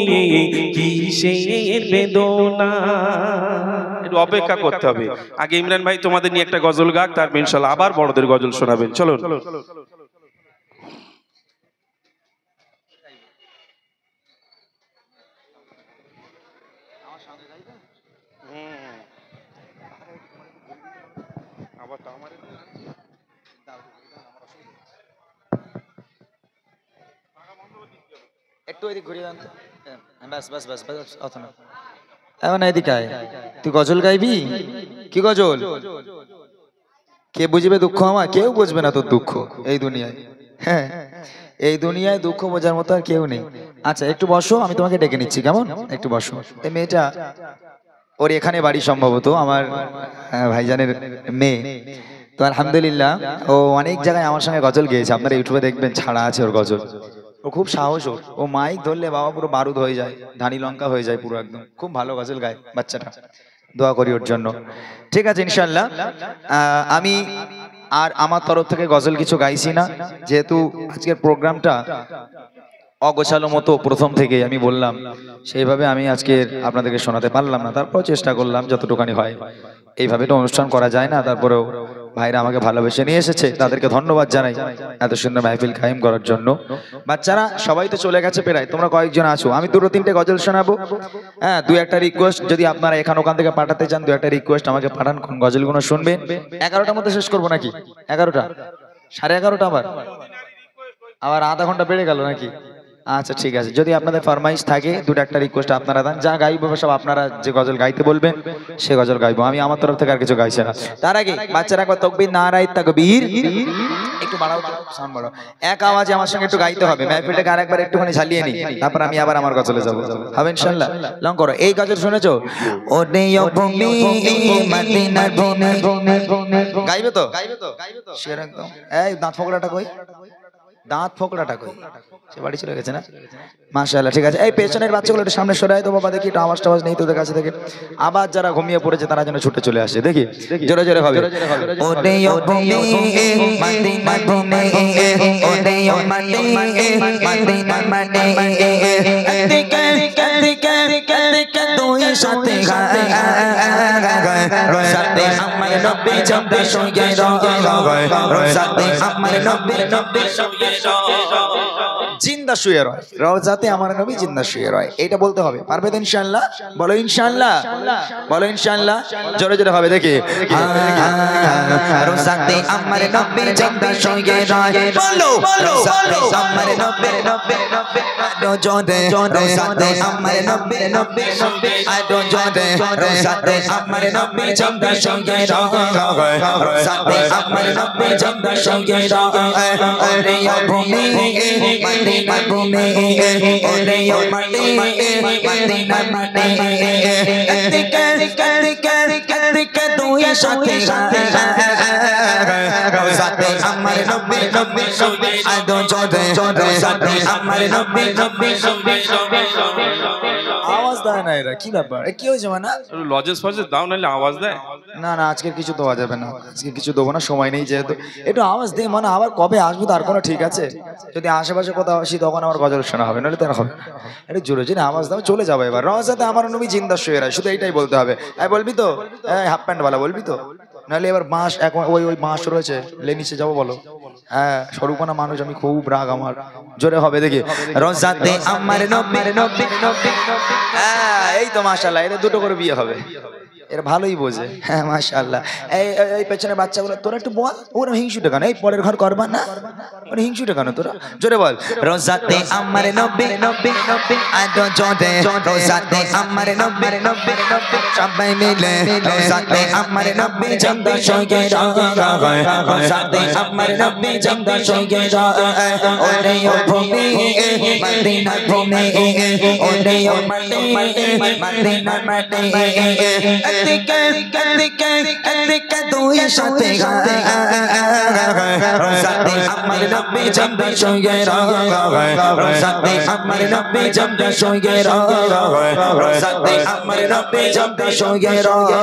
কিসের বেদনা একটু অপেক্ষা করতে হবে আগে ইমরান ভাই তোমাদের নিয়ে একটা গজল গাক তারপর ইনশাআল্লাহ আবার বড়দের গজল শোনাবেন চলো একটু এদিক ঘুরিয়ে দেন তো বাস বাস বাস বাস অত না এখন এদিকে আয় তুই গজল গাইবি কি গজল কে বুঝবে দুঃখ আমার কেউ বুঝবে না তোর দুঃখ এই দুনিয়ায় হ্যাঁ এই দুনিয়ায় দুঃখ বোঝার মতো আর কেউ নেই আচ্ছা একটু বসো আমি তোমাকে ডেকে নিচ্ছি কেমন একটু বসো এই মেয়েটা ওর এখানে বাড়ি সম্ভবত আমার ভাইজানের মেয়ে তো আলহামদুলিল্লাহ ও অনেক জায়গায় আমার সঙ্গে গজল গেয়েছে আপনারা ইউটিউবে দেখবেন ছাড়া আছে ওর গজল ও খুব সাহস ওর ও মাইক ধরলে বাবা পুরো বারুদ হয়ে যায় ধানি লঙ্কা হয়ে যায় পুরো একদম খুব ভালো গজল গায় বাচ্চাটা দোয়া করি ওর জন্য ঠিক আছে ইনশাআল্লাহ আমি আর আমার তরফ থেকে গজল কিছু গাইছি না যেহেতু আজকের প্রোগ্রামটা অগোছালো মতো প্রথম থেকে আমি বললাম, সেইভাবে আমি আজকে আপনাদেরকে শোনাতে পারলাম না, তারপর চেষ্টা করলাম যতটুকানি হয়। এইভাবে তো অনুষ্ঠান করা যায় না, তারপরেও ভাইরা আমাকে ভালোবেসে নিয়ে এসেছে, তাদেরকে ধন্যবাদ জানাই এত সুন্দর মাহফিল কায়েম করার জন্য। বাচ্চারা সবাই তো চলে গেছে প্রায়, তোমরা কয়েকজন আছো, আমি দুটো তিনটে গজল শোনাবো। হ্যাঁ, দু একটা রিকোয়েস্ট যদি আপনারা এখান ওখান থেকে পাঠাতে চান, দু একটা রিকোয়েস্ট আমাকে পাঠান, কোন গজলগুলো শুনবেন। 11টার মধ্যে শেষ করবো নাকি? 11টা, 11:30 আবার আধা ঘন্টা বেড়ে গেল নাকি? আচ্ছা ঠিক আছে, যদি আপনাদের ফরমাইশ থাকে দুটো একটা রিকোয়েস্ট আপনারা দেন, যা গাইবো সব আপনারা যে গজল গাইতে বলবেন সে গজল গাইবো, আমি আমার তরফ থেকে আর কিছু গাইছে না। তার আগে বাচ্চারা একবার তাকবীর নারায়ে তাকবীর একটু বাড়াও, সাউন্ড বাড়াও, এক আওয়াজে আমার সঙ্গে একটু গাইতে হবে, মাহফিলটাকে আরেকবার একটুখানি ঝালিয়ে নিই, তারপর আমি আবার আমার গজলে যাবো, হবে ইনশাআল্লাহ? লং করো। এই গজল শুনেছো? ওরে ভূমি মদিনার ভূমি, গাইবে তো? সের একদম। এই দাঁত ফোকড়াটা কই? দাঁত ফোকড়াটা কই? সে বাড়ি চলে গেছে না? মাশাআল্লাহ, ঠিক আছে। এই পেছনের বাচ্চাগুলো একটু সামনে সরাই তো বাবা, দেখি একটু আওয়াজ টাওয়াজ নেই তোদের কাছে থেকে। আবার যারা ঘুমিয়ে পড়েছে তারা যেন ছুটে চলে আসে, দেখি জোরে জোরে হবে। ওরে ভূমি মদিনার ভূমি, ওরে মদিনার মাটি, দিকে দিকে দিকে দুই সাথে সাথে আমার নবী জমতে সঙ্গে সাথে আমার নবী সঙ্গে জিন্দা শুয়ে রয় রওজাতে আমার নবী জিন্দা শুয়ে রয়, এটা বলতে হবে। পারবে তো ইনশাআল্লাহ? বলো ইনশাআল্লাহ, বলো ইনশাআল্লাহ, জোরে জোরে হবে, দেখি। রোজাতে আমার নবী জিন্দা শুয়ে রয়, বলো রোজাতে আমার নবী জোরে রোজাতে আমার নবী আরো জোরে রোজাতে আমার নবী জিন্দা শুয়ে রয়, রোজাতে আমার নবী জিন্দা শুয়ে রয়। ওরে ভূমি মদিনার ভূমি, ওরে মদিনার মাটি, দিকে দিকে দিকে দুই সাথে সাথে আমার নবী আরো জোরে সাথে আমার নবী আওয়াজ দেয় না এরা, কি ব্যাপার? কি হয়েছে মানে? লজেস ফজেস দাও, নাহলে আওয়াজ দেয়। না না, আজকে কিছু দেওয়া যাবে না, আজকে কিছু দেবো না, সময় নেই যেহেতু। একটু আওয়াজ দিই, মানে আবার কবে আসবো তার কোনো ঠিক আছে? যদি আশেপাশে কোথাও আসি তখন আমার গজল শোনা হবে, নাহলে তার হবে। একটু জোরে জোরে আওয়াজ দাও, চলে যাবো এবার। রওজাতে আমার নবী জিন্দা শুয়ে রয়, শুধু এইটাই বলতে হবে। বলবি তো? হাফ প্যান্ট वाला বলবি তো? নাহলে এবার বাঁশ, এখন ওই বাঁশ রয়েছে, লে নিচে যাবো বলো। হ্যাঁ, স্বরূপনা মানুষ, আমি খুব রাগ আমার। জোরে হবে, দেখি। রোজাতে আমার নবী এই তো মাশাআল্লাহ, এদের দুটো করে বিয়ে হবে, এরা ভালোই বোঝে। হ্যাঁ মাশাআল্লাহ। এই পেছনের বাচ্চাগুলো তোরা একটু বল, ওরা হিংসুটে কেন? এই পরের ঘর করবা না, ওরা হিংসুটে কেন তোরা? জোরে বল। রোজাতে আমার নবী আরো জোরে রোজাতে আমার নবী সবাই মিলে রোজাতে আমার নবী জিন্দা শুয়ে রয়, রোজাতে আমার নবী জিন্দা শুয়ে রয়। ওরে ভূমি মদিনার ভূমি, ওরে মদিনার মাটি, দিকে দিকে দিকে দুই সাথে রোজাতে আমার নবী জিন্দা শুয়ে রয়, রোজাতে আমার নবী জিন্দা শুয়ে রয়, রোজাতে আমার নবী জিন্দা শুয়ে রয়।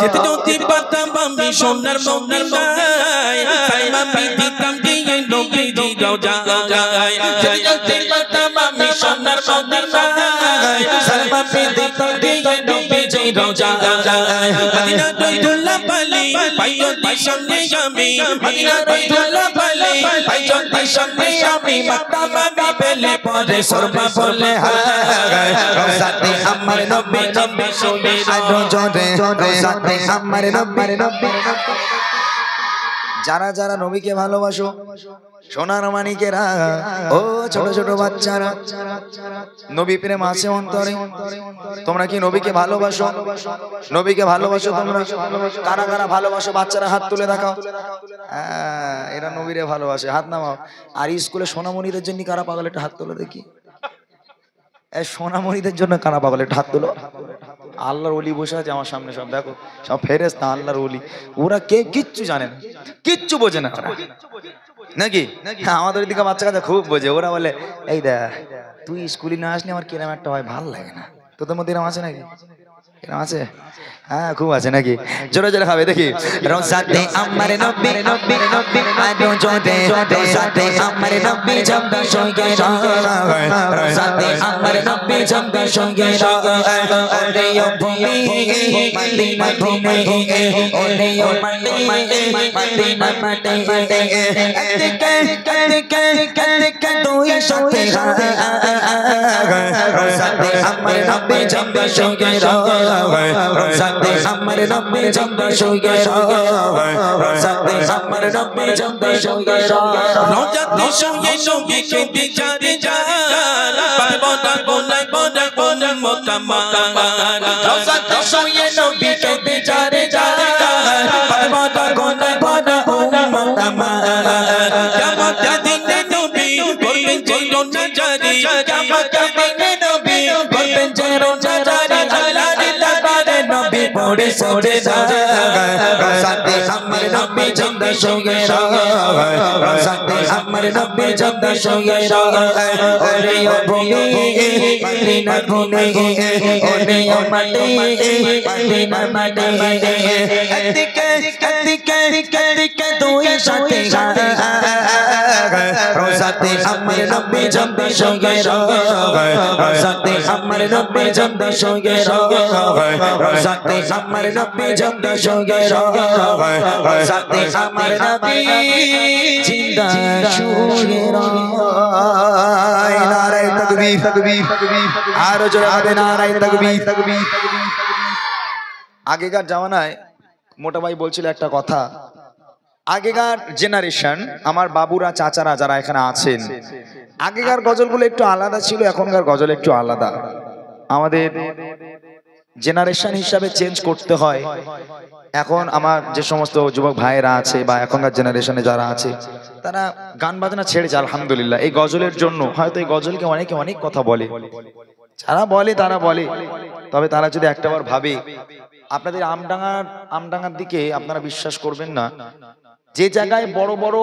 যেতে যদি পারতাম আমি সোনার মদিনায়, সাইমা দিতাম দিয়ে নবী দি রওজায়। যেতে যদি পারতাম আমি সোনার মদিনায়, সাইমা দিতাম দিয়ে নবী দি রওজায়। মদিনা দুল্লা পালি পাইও দি সামনে আমি, মদিনা দুল্লা পালি পাইও দি সামনে আমি, মাতা বাবা পেলে পরে সরবা বলে হায়। রোজাতে আমার নবী শুয়ে আরো জোরে রোজাতে আমার নবী। যারা যারা নবীকে ভালোবাসো, সোনার মানিকেরা, ও ছোট ছোট বাচ্চারা, নবী প্রেম আছে অন্তরে? তোমরা কি নবীকে ভালোবাসো? নবীকে ভালোবাসো তোমরা? কারা কারা ভালোবাসো? বাচ্চারা হাত তুলে দেখাও। এরা নবীরে ভালোবাসে, হাত নামাও। আর স্কুলে সোনামণিদের জন্য কারা পাগল, একটা হাত তুলে দেখি। সোনামণিদের জন্য কারা পাগল, একটা হাত তুলো। আল্লাহর ওলি বসে আছে আমার সামনে, সব দেখো, সব ফেরেশতা, আল্লাহর ওলি। ওরা কে কিচ্ছু জানে না, কিচ্ছু বোঝে না নাকি? হ্যাঁ, আমাদের দিকে বাচ্চা কাচ্চা খুব বোঝে। ওরা বলে, এই দেখ তুই স্কুলে না আসলে আমার কিরম একটা হয়, ভাল লাগে না। তোদের মধ্যে এরকম আছে নাকি? এরকম আছে? হ্যাঁ খুব আছে নাকি? জোরে জোরে খাবে দেখি। রোজাতে আমার নবী নবী নবী আদো জোরে রোজাতে আমার নবী জম্বি সঙ্গে রোজাতে আমার নবী জম্বি সঙ্গে ওরে ও ভূমি মদিনা ভূমি ওরে ও মাটি মদিনা মাটি কে দুই সাথে রোজাতে আমার নবী জম্বি সঙ্গে রোজাতে আমার নবী জম্বি সঙ্গে রোজাতে আমার নবী জম্বি সঙ্গে রোজাতে সঙ্গে সঙ্গে কেঁদে যারে যার পাবো না গোনায় গোনা গোনা মোতামার রোজাতে সঙ্গে নবী কেঁদে যারে যার পাবো না গোনায় গোনা মোতামার কিয়ামতের দিনে নবী বলবেন যে রোজা জারি কিয়ামতের দিনে নবী বলবেন যে রোজা জারি আল্লাহর দরবারে নবী পড়ে সরে রোজাতে আমার নবী জম্বি সঙ্গে রোজাতে আমার নবী জম্বি সঙ্গে ওরে ও ভূমি মদিনা ভূমি ওরে ও মাটি মদিনা মাটি এদিকে দুই সাথে রোজাতে আমার নবী জম্বি সঙ্গে রোজাতে আমার নবী জম্বি সঙ্গে রোজাতে আমার নবী জম্বি সঙ্গে রোজাতে আমার নবী জিন্দা শুয়ে নারায়ে তাকবীর তাকবীর আরো জোরে হবে নারায়ে তাকবীর তাকবীর। আগেকার জামানায় মোটা ভাই বলছিল একটা কথা, আগেকার জেনারেশন আমার বাবুরা চাচারা যারা এখানে আছেন, আগেকার গজলগুলো একটু আলাদা ছিল, এখনকার গজল একটু আলাদা। আমাদের জেনারেশন হিসাবে চেঞ্জ করতে হয়। এখন আমার যে সমস্ত যুবক ভাইয়েরা আছে বা এখনকার জেনারেশনে যারা আছে তারা গান বাজনা ছেড়েছে আলহামদুলিল্লাহ। এই গজলের জন্য হয়তো এই গজলকে অনেকে অনেক কথা বলে, যারা বলে তারা বলে, তবে তারা যদি একটাবার ভাবে, আপনাদের আমডাঙ্গার দিকে আপনারা বিশ্বাস করবেন না, যে জায়গায় বড় বড়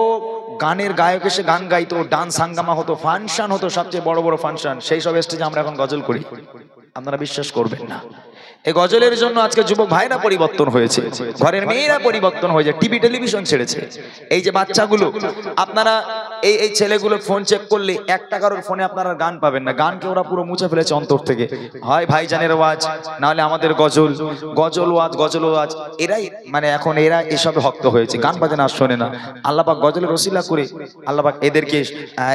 গানের গায়ক এসে গান গাইতো, ডান্স হাঙ্গামা হতো, ফাংশন হতো, সবচেয়ে বড় বড় ফাংশন, সেই সব স্টেজে আমরা এখন গজল করি, আপনারা বিশ্বাস করবেন না। এই গজলের জন্য আজকে যুবক ভাইরা পরিবর্তন হয়েছে, ঘরের মেয়েরা পরিবর্তন হয়েছে, টিভি টেলিভিশন ছেড়েছে। এই যে বাচ্চাগুলো, আপনারা এই ছেলেগুলো ফোন চেক করলে একটা কারোর ফোনে আপনারা গান পাবেন না, গানকে ওরা পুরো মুছে ফেলেছে অন্তর থেকে। হয় ভাইজানের ওয়াজ, নাহলে আমাদের গজল ওয়াজ, এরাই মানে এখন এরা এসবে ভক্ত হয়েছে, গান বাজনা আর শোনে না। আল্লাহ পাক গজলের ওসিলা করে আল্লাহ পাক এদেরকে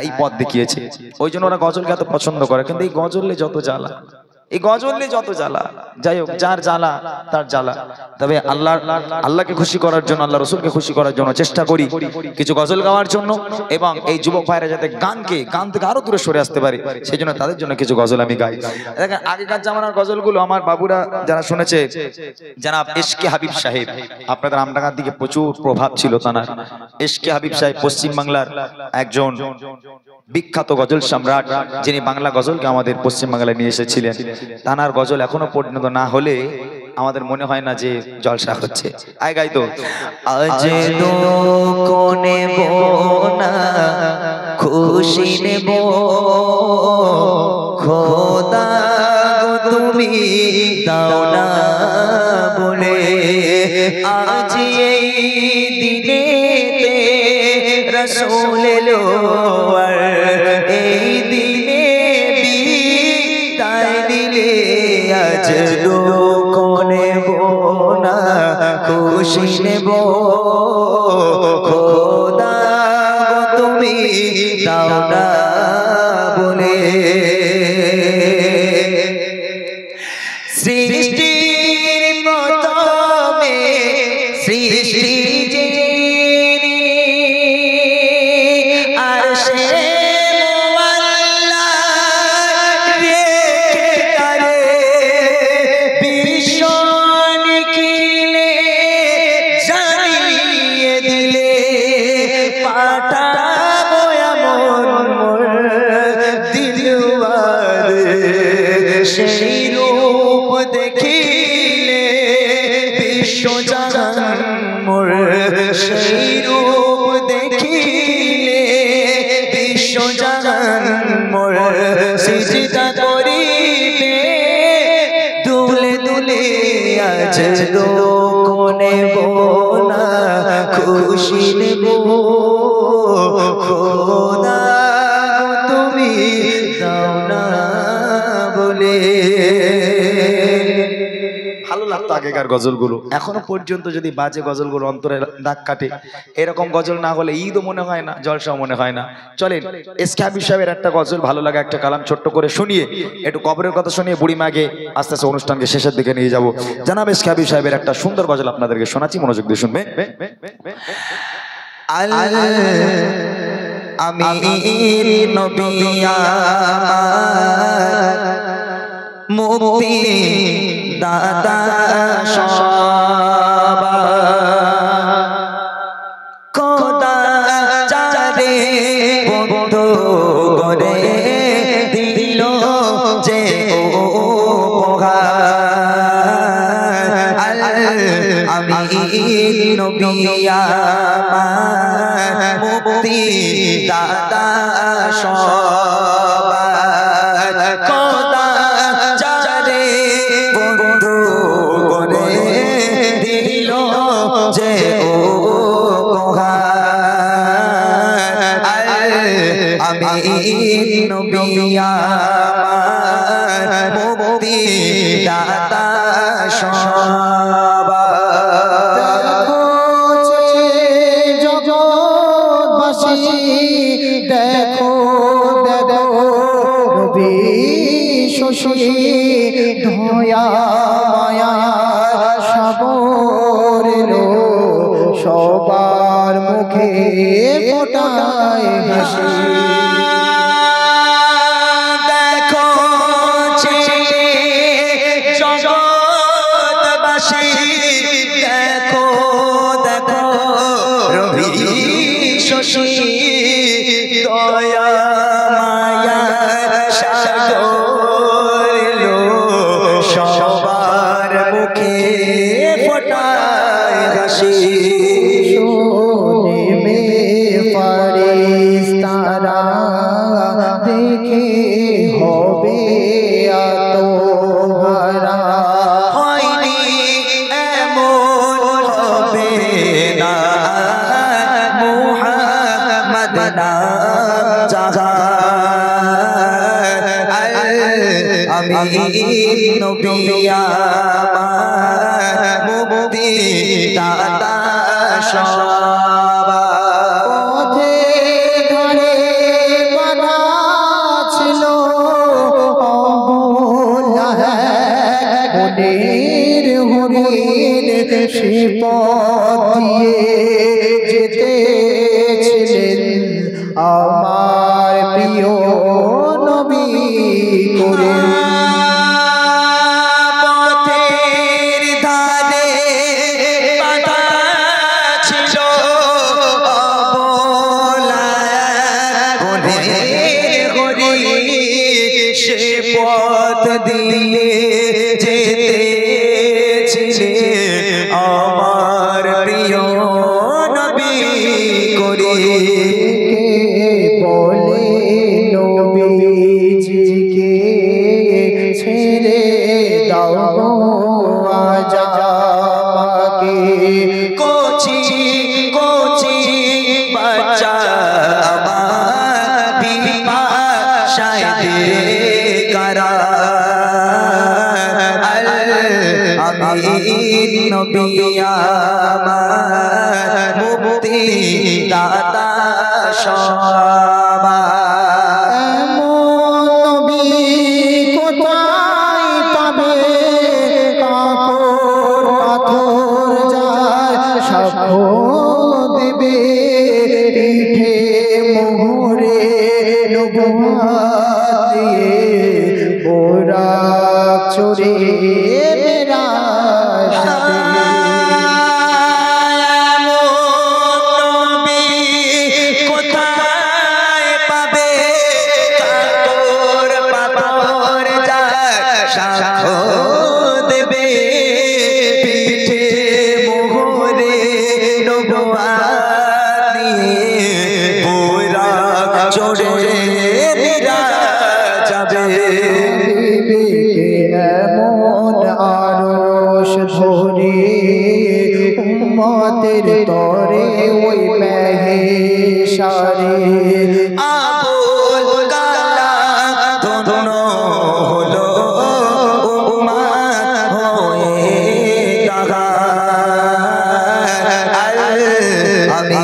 এই পথ দেখিয়েছে, ওই জন্য ওরা গজলকে এত পছন্দ করে। কিন্তু এই গজলে যত জ্বালা, এই গজলে যত জ্বালা, যাই হোক, যার জ্বালা তার জ্বালা। তবে আল্লাহকে খুশি করার জন্য, আল্লাহ রসুলকে খুশি করার জন্য চেষ্টা করি কিছু গজল গাওয়ার জন্য, এবং এই যুবক ভাইরা যাতে গান থেকে আরো দূরে সরে আসতে পারে, সেই জন্য তাদের জন্য কিছু গজল আমি গাই। দেখেন আগেকার জামানার গজলগুলো আমার বাবুরা যারা শুনেছে, জনাব এশকে হাবিব সাহেব, আপনাদের আমডাঙ্গার দিকে প্রচুর প্রভাব ছিল তানার। এশকে হাবিব সাহেব পশ্চিমবাংলার একজন বিখ্যাত গজল সম্রাট, যিনি বাংলা গজলকে আমাদের পশ্চিমবাংলায় নিয়ে এসেছিলেন। তানার গজল এখনো পর্যন্ত না হলে আমাদের মনে হয় না যে জলসা হচ্ছে। আয় গাই তো। আজ তো কোনে বোনা খুশি নেব খোদা গো তুমি দাও না বলে, আজ এই দিনেতে রাসূল এলো আর এই দিনে বিদায় দিলে, আজ তো কোনে বোনা খুশি নেব খোদা গো তুমি দাও না বলে। সৃষ্টির প্রথমে সৃষ্টি আর সে সেই রূপ দেখিলে বিশ্বজাহান মোর, সেই রূপ দেখিলে বিশ্বজাহান মোর, সিজদা করিবে দুলে দুলে দুঃখ নেব না খুশি নেব খোদা তুমি দাও না বলে। ভালো লাগতো আগেকার গজলগুলো, এখনো পর্যন্ত যদি বাজে গজলগুলো অন্তরে দাগ কাটে। এরকম গজল না হলে ঈদও মনে হয় না, জলসাও মনে হয় না। চলেন এসকাবি সাহেবের একটা গজল ভালো লাগা একটা কালাম ছোট্ট করে শুনিয়ে একটু কবরের কথা শুনিয়ে বুড়িমাকে আস্তে আস্তে অনুষ্ঠানকে শেষের দিকে নিয়ে যাব। জানাব এসকাবি সাহেবের একটা সুন্দর গজল আপনাদেরকে শোনাচ্ছি, মনোযোগ দিয়ে শুনবে। আমি নবী আমার মুক্তি দাতা খোদা চারে বন্ধু করে দিল যে আমি নবী আমার মুক্তি দাতা খোদা চারে বন্ধু করে দিল যে আমি নবী আমার মুক্তি দাতা জগৎবাসী দেখো দেখো নবী শশী দয়া মায়া সাগর লো সবার মুখে ফোটায় হাসি। দেখো জগৎবাসী দেখো দেখো রবি শশী দয়া মায়া সাগর লো সবার মুখে ফোটায় হাসি। নেমে ফারিস্তারা দেখে হবে আত্মহারা হয়নি এমন হবে না মুহাম্মদ নাম জাহান আমি নবী আমার মুক্তি দাতা পথে ধারে বাধা ছিল অবলা মনের হরিণ সে পথ দিয়ে যেতেছিলেন আমার প্রিয় নবী করে। পথের ধারে বাধা ছিল অবলা মনের হরিণ সে পথ দিয়ে যেতেছিলে আমার প্রিয় নবী করে। বলে নবীজিকে ছেড়ে দাও আজ আমাকে কোচি কোচি বাচ্চা আমার পিপাসায় কারা আমি নবী আমার মুক্তি দাতা চোরে মেরা কোথায় পাবে উম্মতের তরে ওই মেহেশারে আবুল কালাম ধন্য হলো উম্মত হয়ে দাঁড়ায় আমি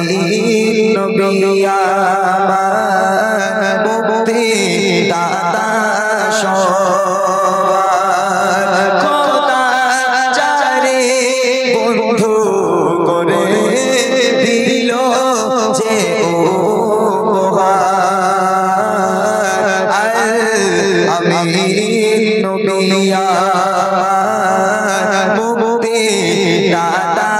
নবী আমার মুক্তি দাতা সবার খোদা চারে বন্ধু করে দিল যে আমি নবী আমার মুক্তি দাতা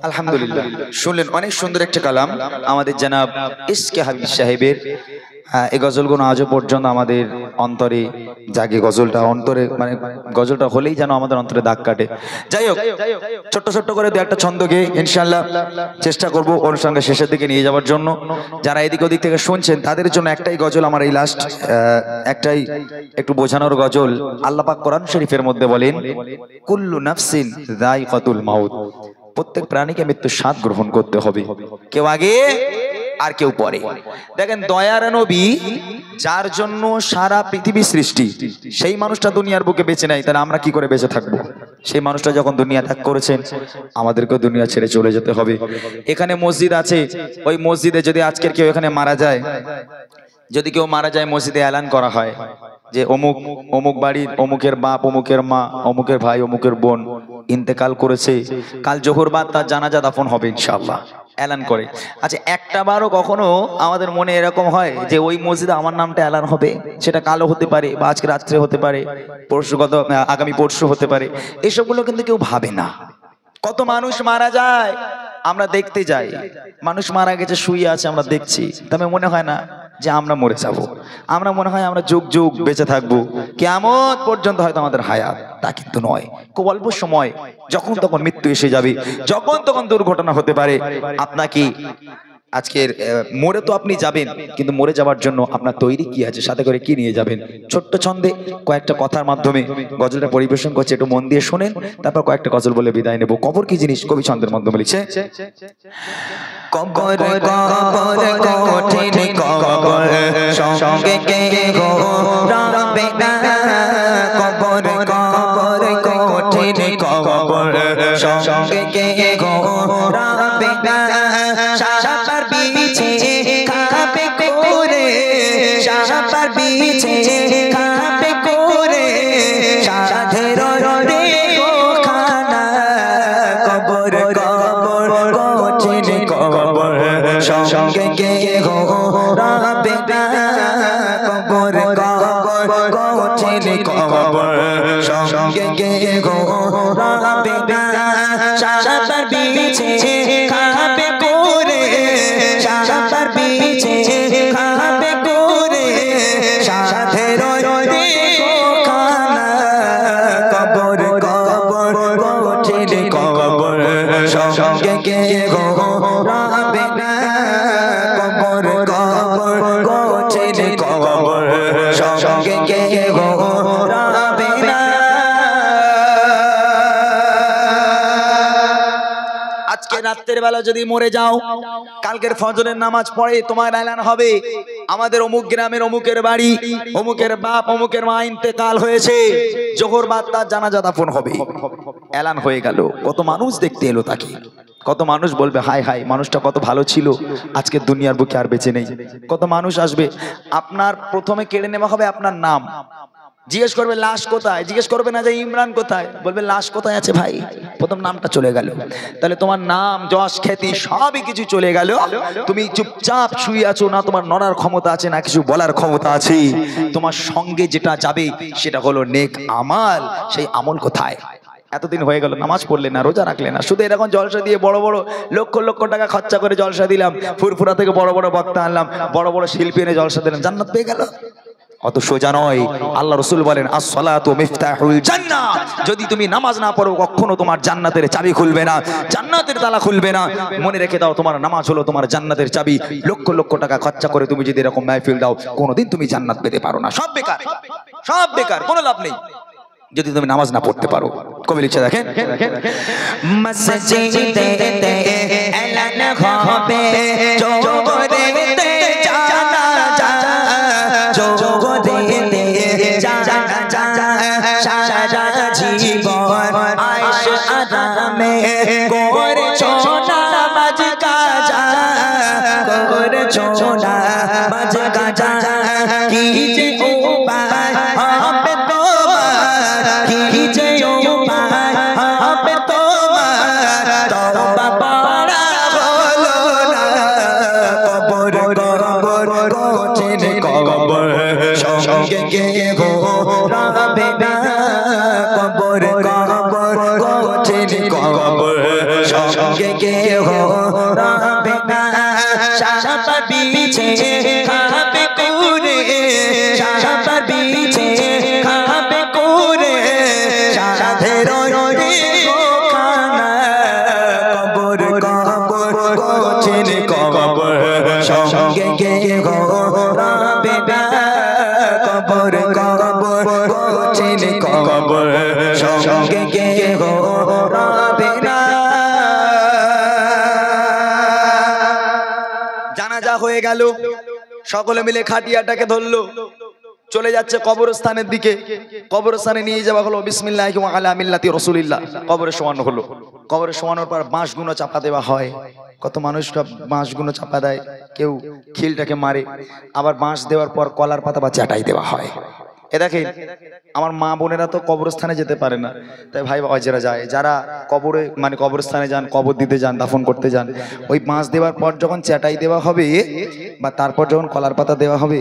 আলহামদুলিল্লাহ, শুনলেন অনেক সুন্দর একটা কালাম আমাদের জনাব ইশকে হাবিব সাহেবের। এই গজলগুলো আজও পর্যন্ত আমাদের অন্তরে জাগে। গজলটা অন্তরে মানে গজলটা হলেই যেন আমাদের অন্তরে দাগ কাটে। যাই হোক, ছোট্ট ছোট্ট করে দু একটা ছন্দ গেয়ে ইনশাআল্লাহ চেষ্টা করব অনুষ্ঠানটা শেষের দিকে নিয়ে যাওয়ার জন্য। যারা এদিক ওদিক থেকে শুনছেন তাদের জন্য একটাই গজল আমার এই লাস্ট, একটাই একটু বোঝানোর গজল। আল্লাহ পাক কোরআন শরীফের মধ্যে বলেন, কুল্লু নাফসিন যায়কাতুল মাউত, প্রত্যেক প্রাণীকে মৃত্যুর স্বাদ গ্রহণ করতে হবে, কেউ আগে আর কেউ পরে। দেখেন দয়ার নবী যার জন্য সারা পৃথিবী সৃষ্টি, সেই মানুষটা দুনিয়ার বুকে বেঁচে নাই, তাহলে আমরা কি করে বেঁচে থাকবো? সেই মানুষটা যখন দুনিয়া ত্যাগ করেছেন, আমাদেরকে দুনিয়া ছেড়ে চলে যেতে হবে। এখানে মসজিদ আছে, ওই মসজিদে যদি আজকের কেউ এখানে মারা যায়, যদি কেউ মারা যায় মসজিদে এলান করা হয় যে অমুক অমুক বাড়ির অমুকের বাপ, অমুকের মা, অমুকের ভাই, অমুকের বোন ইন্তেকাল করেছে, কাল জোহর বাদ তার জানাজা দাফন হবে ইনশাআল্লাহ, এলান করে। আচ্ছা, একটা বারও কখনো আমাদের মনে এরকম হয় যে ওই মসজিদে আমার নামটা এলান হবে? সেটা কালো হতে পারে, বা আজকে রাত্রে হতে পারে, আগামী পরশু হতে পারে, এসবগুলো কিন্তু কেউ ভাবে না। কত মানুষ মারা যায় আমরা দেখতে যাই, মানুষ মারা গেছে শুয়ে আছে আমরা দেখছি, তবে মনে হয় না যে আমরা মরে যাব। আমরা মনে হয় আমরা যুগ যুগ বেঁচে থাকবো, কিয়ামত পর্যন্ত হয়তো আমাদের হায়াত, তা কিন্তু নয়। খুব অল্প সময় যখন তখন মৃত্যু এসে যাবে, যখন তখন দুর্ঘটনা হতে পারে। আপনাকে আজকের মরে তো আপনি যাবেন, কিন্তু মরে যাওয়ার জন্য আপনার তৈরি কি আছে, সাথে করে কি নিয়ে যাবেন? ছোট্ট ছন্দে কয়েকটা কথার মাধ্যমে গজলটা পরিবেশন করছে, একটু মন দিয়ে শোনেন, তারপর কয়েকটা গজল বলে বিদায় নেব। কবর কি জিনিস কবি ছন্দের মাধ্যমে লিখছে, কবর কবর কঠিন কবর সঙ্গে কে গো রাবে না, কবর কবর কঠিন কবর সঙ্গে কে গো রাবে না, সাপার বিছে খাবে করে, সাপার বিছে খাবে করে, সাধের রে গো খানা, কবর কবর কঠিন কবর সঙ্গে কে গো রাবে না, কবর কবর কঠিন কবর সঙ্গে কে গো রাবে না, সাপার বিছে খাবে করে, সাপার বিছে খাবে করে, সাধের রে গো খানা, কবর কবর কঠিন কবর সঙ্গে কে গো রাবে না, কবর কবর কঠিন কবর সঙ্গে কে গো রাবে না। আজকে রাত্রের বেলা যদি মরে যাও, কালকের ফজরের নামাজ পড়ে তোমার এলান হবে, আমাদের অমুক গ্রামের অমুকের বাড়ি, অমুকের বাপ, অমুকের মা ইন্তেকাল হয়েছে, জোহর বাদ তার জানাজা দাফন হবে, এলান হয়ে গেল। কত মানুষ দেখতে এলো তাকে, কত মানুষ বলবে হায় হায় মানুষটা কত ভালো ছিল, আজকে দুনিয়ার বুকে আর বেঁচে নেই। কত মানুষ আসবে, আপনার প্রথমে কেড়ে নেওয়া হবে আপনার নাম, জিজ্ঞেস করবে লাশ কোথায়, জিজ্ঞেস করবে না যে ইমরান কোথায়, বলবে লাশ কোথায় আছে ভাই, প্রথম নামটা চলে গেল। তাহলে তোমার নাম, যশ, খ্যাতি সবই কিছু চলে গেল। তুমি চুপচাপ শুয়ে আছো, না তোমার নড়ার ক্ষমতা আছে, না কিছু বলার ক্ষমতা আছে। তোমার সঙ্গে যেটা যাবে সেটা হলো নেক আমল। সেই আমল কোথায়? এতদিন হয়ে গেল নামাজ পড়লে না, রোজা রাখলে না, শুধু এরকম জলসা দিয়ে বড় বড় লক্ষ লক্ষ টাকা খরচা করে জলসা দিলাম, ফুরফুরা থেকে বড় বড় বক্তা আনলাম, বড় বড় শিল্পী এনে জলসা দিলাম, জান্নাত পেয়ে গেল? অত সোজা নয়। আল্লাহ রাসূল বলেন আসসালাতু মিফতাহুল জান্নাহ, যদি তুমি নামাজ না পড়ো কখনো তোমার জান্নাতের চাবি খুলবে না, জান্নাতের তালা খুলবে না। মনে রেখে দাও, তোমার নামাজ হলো তোমার জান্নাতের চাবি। লক্ষ লক্ষ টাকা খরচা করে তুমি যদি এরকম মাহফিল দাও, কোনোদিন তুমি জান্নাত পেতে পারো না। সব বেকার, সব বেকার, কোনো লাভ নেই যদি তুমি নামাজ না পড়তে পারো। কবি লিখছে দেখেন, মসজিদে এলান হবে জোরেতে জানাজা, জোরেতে জানাজা, সারা জীবন আয়েশ আরামে করেছো নামাজ কাজা, করেছো নামাজ কাজা, কি যে উপায় হবে তোমার, কি যে উপায় হবে তোমার, তওবা পড়া হলো না, কবর কবর কঠিন কবর সঙ্গে গিয়ে গো রাবে না, কবর কবর কঠিন কবর সঙ্গে গিয়ে গো রাবে না, সাপা বিছে খাবে কুরে, সাপা বিছে খাবে কুরে, সাধের খানা, কবর কবর কঠিন কবর সঙ্গে গিয়ে গো রাবে না, কবর কবর কঠিন কবর সঙ্গে গিয়ে গো রাবে না। জানাজা হয়ে গেল, সকলে মিলে খাটিয়াটাকে ধরলো, চলে যাচ্ছে কবরস্থানের দিকে। কবরস্থানে নিয়ে যাওয়া হলো, বিসমিল্লাহি ওয়া আলা মিল্লাতি রাসূলিল্লাহ, কবরে শোয়ানো হলো। কবরে শোয়ানোর পর বাঁশগুলো চাপা দেওয়া হয়। কত মানুষরা বাঁশগুলো চাপা দেয়, কেউ খিলটাকে মারে, আবার বাঁশ দেওয়ার পর কলার পাতা বা চাটাই দেওয়া হয়। এ দেখেন, আমার মা বোনেরা তো কবরস্থানে যেতে পারে না, তাই ভাই বাবা যারা যায়, যারা কবরে মানে কবরস্থানে যান, কবর দিতে যান, দাফন করতে যান, ওই বাঁশ দেওয়ার পর যখন চাটাই দেওয়া হবে বা তারপর যখন কলার পাতা দেওয়া হবে,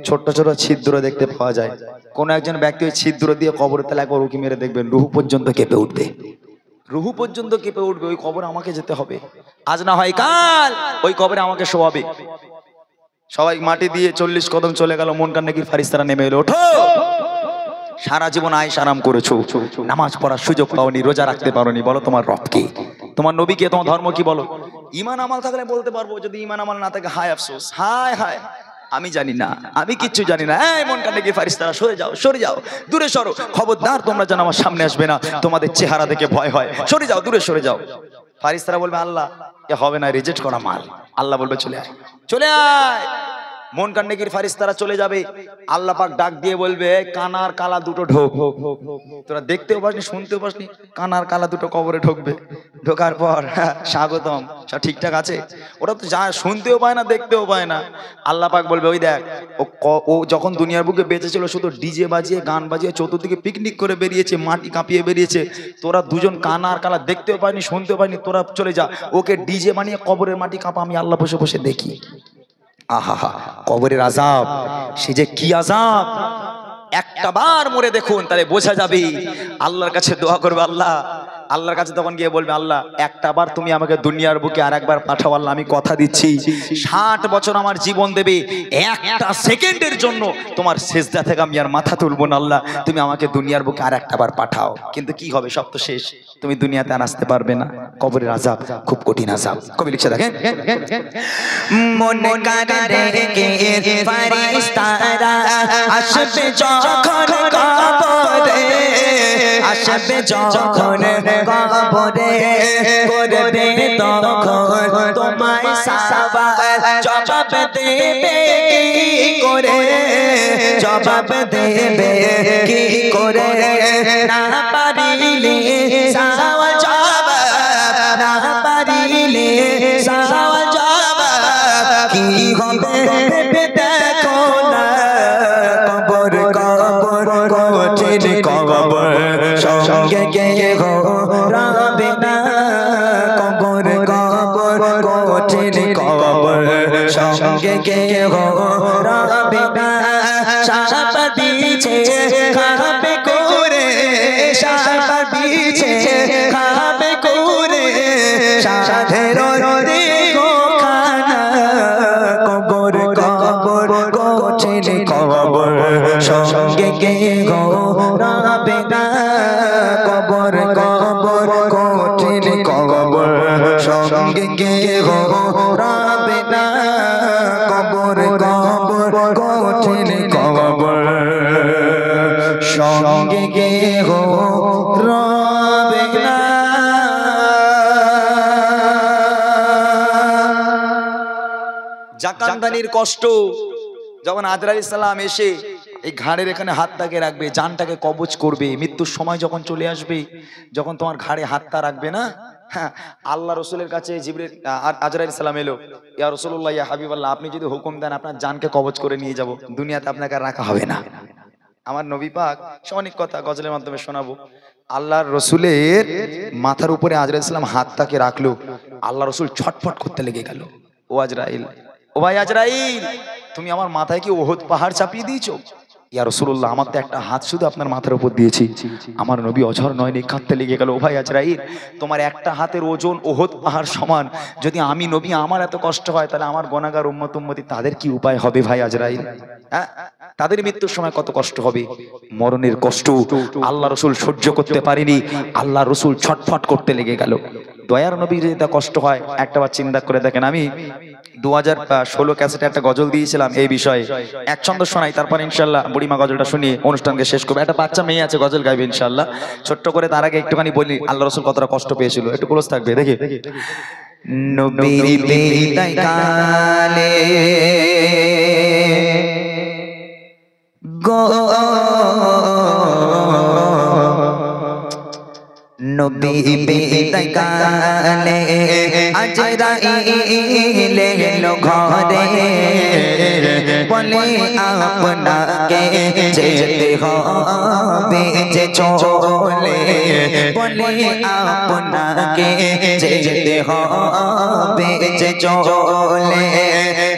ছোট্ট ছোট ছিদ্র দেখতে পাওয়া যায়। কোন একজন ব্যক্তি ওই ছিদ্র দিয়ে কবরের তলায় একবার উঁকি মেরে দেখবেন, রুহু পর্যন্ত কেঁপে উঠবে, রুহু পর্যন্ত কেঁপে উঠবে। ওই কবরে আমাকে যেতে হবে, আজ না হয় কাল ওই কবরে আমাকে শোয়াবে। সবাই মাটি দিয়ে 40 কদম চলে গেল, মন কান নাকির ফারিস্তারা নেমে এলো, ওঠো, সারা জীবন আয়েশ আরাম করেছো, নামাজ পড়ার সুযোগ পাওনি, রোজা রাখতে পারোনি, বলো তোমার রব কে, তোমার নবী কে, তোমার ধর্ম কি, বলো। ঈমান আমল থাকলে বলতে পারবো, যদি ঈমান আমল না থাকে হায় আফসোস, হায় হায় আমি জানি না, আমি কিচ্ছু জানি না। এই মন কান নাকির ফারিস্তারা সরে যাও, সরে যাও, দূরে সরো, খবরদার তোমরা যেন আমার সামনে আসবে না, তোমাদের চেহারা দেখে ভয় হয়, সরে যাও, দূরে সরে যাও। ফারিস্তারা বলবে আল্লাহ এ হবে না, রিজেক্ট করা মাল। আল্লাহ বলবে চলে আয়, চলে আয়। মন কান নাকির ফারিস্তারা চলে যাবে, আল্লাহ পাক ডাক দিয়ে বলবে কানার কালা দুটো ঢোক, তোরা দেখতেও পাসনি শুনতেও পাসনি, কানার কালা দুটো কবরে ঢুকবে, ঢোকার পর স্বাগতম, সব ঠিকঠাক আছে। ওরা তো যা শুনতেও পায় না, দেখতেও পায় না। আল্লাহ পাক বলবে ওই দেখ, ও যখন দুনিয়ার বুকে বেঁচে ছিল শুধু ডিজে বাজিয়ে গান বাজিয়ে চতুর্দিকে পিকনিক করে বেরিয়েছে, মাটি কাঁপিয়ে বেরিয়েছে, তোরা দুজন কানার কালা দেখতেও পায়নি শুনতেও পায়নি, তোরা চলে যা, ওকে ডিজে বানিয়ে কবরের মাটি কাঁপা আমি আল্লাহ বসে বসে দেখি। আহা, কবরের আযাব, সে যে কি আযাব, একটা বার মরে দেখুন, তাহলে বোঝা যাবে। আল্লাহর কাছে দোয়া করবে, আল্লাহ, আল্লাহর কাছে তখন গিয়ে বলবে আল্লাহ একটা বার তুমি আমাকে দুনিয়ার বুকে আর একবার পাঠাও, আল্লাহ আমি কথা দিচ্ছি 60 বছর আমার জীবন দেবে, একটা সেকেন্ডের জন্য তোমার সিজদা থেকে আমি আর মাথা তুলবো না, আল্লাহ তুমি আমাকে দুনিয়ার বুকে আর একটা বার পাঠাও। কিন্তু কি হবে, সব তো শেষ, তুমি দুনিয়াতে আর আসতে পারবে না। কবরের আযাব খুব কঠিন আযাব। কবি লিখছে দেখেন, মনে কারে কে ফারিস্তারা আসবে যখন কবরে, আসবে যখন কবরে, করবে তখন তোমায় সওয়াল, জবাব দেবে কি করে, জবাব দেবে কি করে, না পারিলে সওয়াল জবাব, না পারিলে সওয়াল জবাব কি হবে দেখো না, কবর কবর কঠিন কবর সঙ্গে গিয়ে গো রাবে না, কবর কবর কঠিন কবর সঙ্গে গিয়ে গো রাবে না, সাপা দিছে খাবে করে, সাপা দিছে রবে না কবর কবর কঠিন কবর সঙ্গে গেহ রবে না। জাকানদানির কষ্ট যখন আজরাইল সালাম এসে এই ঘাড়ের এখানে হাতটাকে রাখবে, জানটাকে কবজ করবে, মৃত্যুর সময় যখন চলে আসবে, যখন তোমার ঘাড়ে হাতটা রাখবে না, হ্যাঁ, আল্লাহ রসুলের কাছে জিবরিল আজরাইল সালাম এলো, ইয়া রাসূলুল্লাহ ইয়া হাবিবাল্লাহ, আপনি যদি হুকুম দেন আপনার জানকে কবজ করে নিয়ে যাব, দুনিয়াতে আপনাকে আর রাখা হবে না। আমার নবী পাক অনেক কথা গজলের মাধ্যমে শোনাবো। আল্লাহর রসুলের মাথার উপরে আজরাইল সালাম হাতটাকে রাখলো, আল্লাহ রসুল ছটফট করতে লেগে গেল। ও আজরাইল, ও ভাই আজরাইল, তুমি আমার মাথায় কি ওহদ পাহাড় চাপিয়ে দিয়েছো? ইয়া রাসূলুল্লাহ, আমার তো একটা হাত শুধু আপনার মাথার উপর দিয়েছি। আমার নবী অঝর নয়নে কাঁদতে লেগে গেল। ও ভাই আজরাইল, তোমার একটা হাতের ওজন ওহদ পাহাড় সমান, যদি আমি নবী আমার এত কষ্ট হয়, তাহলে আমার গুনাহগার উম্মত উম্মতি তাদের কি উপায় হবে ভাই আজরাইল? হ্যাঁ, তাদের মৃত্যুর সময় কত কষ্ট হবে, মরণের কষ্ট আল্লাহ রসুল সহ্য করতে পারেনি, আল্লাহ রসুল ছটফট করতে লেগে গেল। দয়ার নবী যদি তা কষ্ট হয়, একটাবার চিন্তা করে দেখেন, আমি 2016 ক্যাসেটে একটা গজল দিয়েছিলাম এই বিষয়ে, এক ছন্দ শোনাই, তারপর ইনশাল্লাহ বুড়িমা গজলটা শুনিয়ে অনুষ্ঠানকে শেষ করবো। একটা বাচ্চা মেয়ে আছে গজল গাইবে ইনশাল্লাহ, ছোট্ট করে। তার আগে একটুখানি বলি আল্লাহ রসুল কতটা কষ্ট পেয়েছিল, একটু ক্লোজ থাকবে দেখি। নবীর বিদায় কালে গো নবী বিদায় কালে আজরাইল এলো ঘরে, বলে আপনাকে যেতে হবে যে চলে, বলে আপনাকে যেতে হবে যে চলে।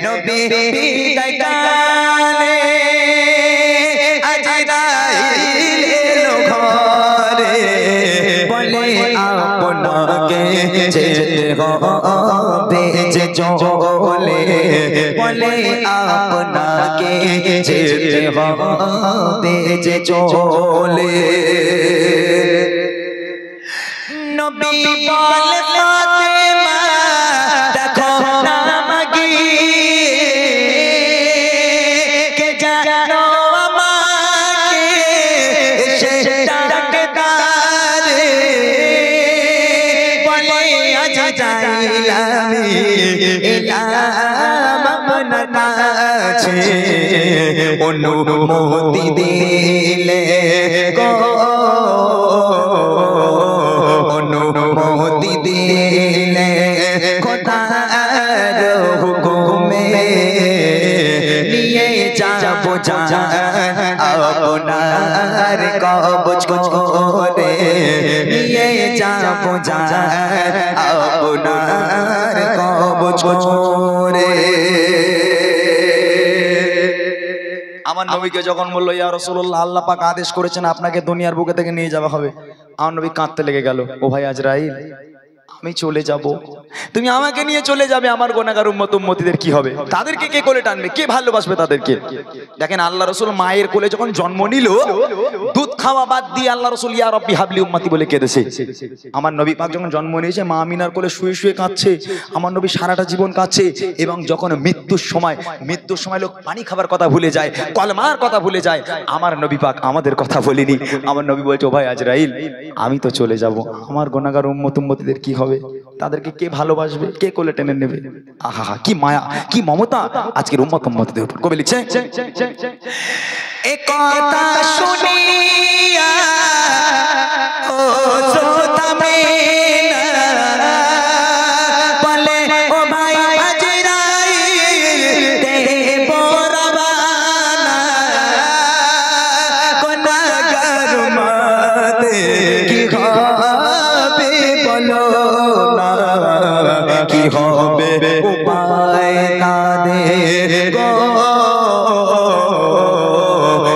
নবী বিদায় কালে আজরাইল এলো ঘরে, বলে আপনাকে যেতে হবে যে চলে, বলে আপনাকে যেতে হবে যে চলে। নবী বলে ফাতেমা দেখো না গিয়ে, কে জানো আমাকে সে ডাকদারে, বলে আজ যাইলাম এলাম আপনার কাছে, অনুমতি দিলে গো, অনুমতি দিলে খোদার হুকুমে নিয়ে যাবো জান আপনার কবজ করে, নিয়ে যাবো জান আপনার কবজ করে। আমার নবীকে যখন বললো ইয়া রাসূলুল্লাহ, আল্লাহ পাক আদেশ করেছেন আপনাকে দুনিয়ার বুকে থেকে নিয়ে যাওয়া হবে, আমার নবী কাঁদতে লেগে গেল। ও ভাই আজরাইল, আমি চলে যাব, তুমি আমাকে নিয়ে চলে যাবে, আমার গুনাহগার উম্মত উম্মতিদের কি হবে? তাদেরকে কে কোলে টানবে, কে ভালোবাসবে তাদেরকে? দেখেন আল্লাহ রসুল মায়ের কোলে যখন জন্ম নিল, দুধ খাওয়া বাদ দিয়ে আল্লাহ রসুল ইয়া রব্বি হাবলি উম্মতি বলে কেঁদেছে। আমার নবী পাক যখন জন্ম নিয়েছে, মা আমিনার কোলে শুয়ে শুয়ে কাঁদছে, আমার নবী সারাটা জীবন কাঁদছে। এবং যখন মৃত্যুর সময় লোক পানি খাবার কথা ভুলে যায়, কলমার কথা ভুলে যায়, আমার নবী পাক আমাদের কথা বলিনি। আমার নবী বলছে, ও ভাই আজরাইল, আমি তো চলে যাব, আমার গুনাহগার উম্মত উম্মতিদের কি হবে? তাদেরকে কে ভালোবাসবে, কে কোলে টেনে নেবে? আহা, কি মায়া, কি মমতা আজকের উম্মত উম্মতিদের উপর। কবি লিখছে, এ কথা শুনিয়া ও শ্রোতামে বলে, ও ভাই আজরাইল দেব রওয়ানা, গুনাহগার উম্মতে কি হবে বলো না, কি হবে উপায় তাদের গো,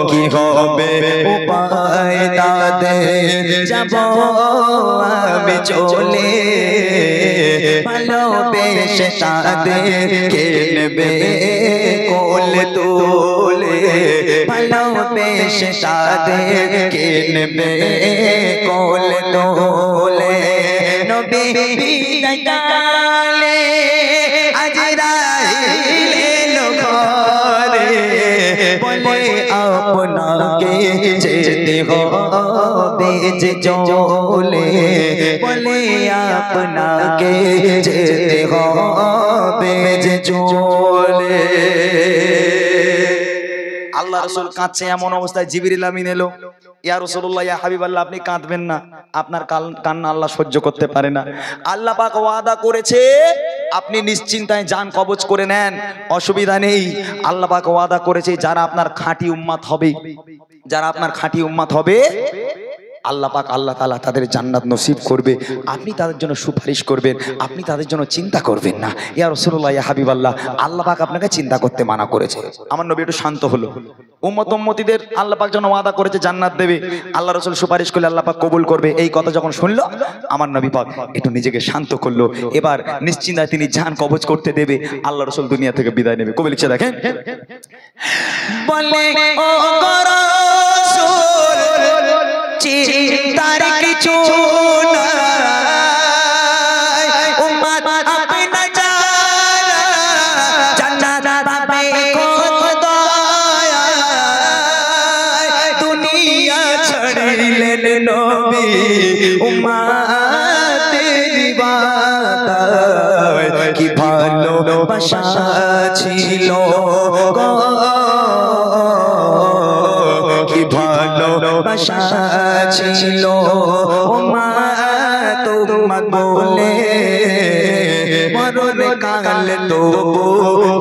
কি হবে উপায় তাদের? যাব আমি চলে, ভালোবেসে তাদের কে নেবে কোলে তোলে, ভালোবেসে তাদের কে নেবে কোলে তোলে। নবী বিদায় কালে যে চলে বলে আপনাকে যেতে হবে যে চলে। আল্লাহ রাসূল কাঁদছে, এমন অবস্থায় জিবরিল আমিন এলো। ইয়া রাসূলুল্লাহ, ইয়া হাবিবাল্লাহ, আপনি কাঁদবেন না, আপনার কান্না আল্লাহ সহ্য করতে পারে না। আল্লাহ পাক ওয়াদা করেছে আপনি নিশ্চিন্তায় জান কবজ করে নেন, অসুবিধা নেই। আল্লাহ পাক ওয়াদা করেছে যারা আপনার খাঁটি উম্মত হবে, যারা আপনার খাঁটি উম্মত হবে আল্লাহ পাক আল্লাহ তাআলা তাদের জান্নাত নসিব করবে। আপনি তাদের জন্য সুপারিশ করবেন, আপনি তাদের জন্য চিন্তা করবেন না। ইয়া রাসূলুল্লাহ, ইয়া হাবিবাল্লাহ, আল্লাহ পাক আপনাকে চিন্তা করতে মানা করেছে। আমার নবী একটু শান্ত হলো। উম্মতদের আল্লাহ পাক যেন ওয়াদা করেছে জান্নাত দেবে, আল্লাহ রাসূল সুপারিশ করলে আল্লাহ পাক কবুল করবে, এই কথা যখন শুনলো আমার নবী পাক একটু নিজেকে শান্ত করলো। এবার নিশ্চিন্তায় তিনি জান কবজ করতে দেবে, আল্লাহ রাসূল দুনিয়া থেকে বিদায় নেবে। কবি লিখছে দেখেন, বলে ও রাসূল চিন্তার কিছু নাই, উম্মত আপনা যারা জান্নাত পাবে খোদায়। দুনিয়া ছাড়িলেন নবী উম্মতের বাতায়, কি ভালোবাসা ছিল গো, কি ভালোবাসা ছিল মা তোমার বলে, মরণ কাল তবু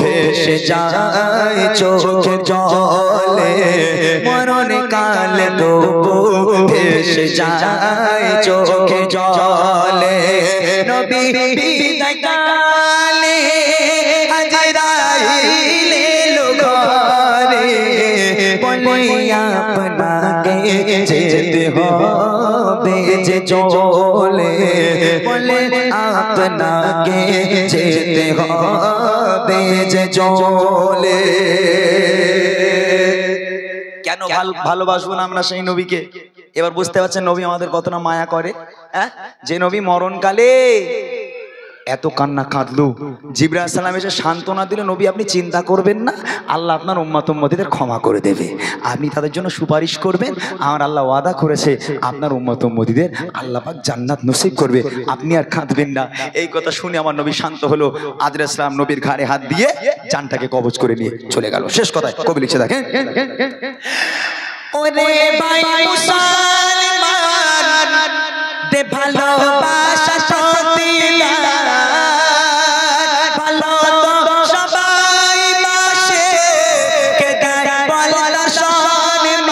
ভেসে যায় চোখের জলে, মরণ কাল তবু ভেসে যায় চোখের জলে। নবী বিদায় কালে আজরাইল এলো ঘরে, বলে আপনাকে যেতে হবে যে চলে, বলে আপনাকে যেতে হবে যে চলে। কেন ভালোবাসবো না আমরা সেই নবীকে? এবার বুঝতে পারছেন নবী আমাদের কতটা মায়া করে। যে নবী মরণকালে এত কান্না কাঁদলো, জিবরাইল আলাইহিস সালাম এসে সান্ত্বনা দিল, নবী আপনি চিন্তা করবেন না, আল্লাহ আপনার উম্মতদের ক্ষমা করে দেবে, আপনি তাদের জন্য সুপারিশ করবেন, আমার আল্লাহ ওয়াদা করেছে আপনার উম্মতদের আল্লাহ পাক জান্নাত নসিব করবে, আপনি আর কাঁদবেন না। এই কথা শুনে আমার নবী শান্ত হলো। আজরাইল সালাম নবীর ঘাড়ে হাত দিয়ে জানটাকে কবজ করে নিয়ে চলে গেল। শেষ কথায় কবি লিখছে দেখেন, ওরে ভাই মুসলমান দে ভালোবাসা সতিলা, ভালো তো সবাই বাসে কে দেয় বলা সম্মান,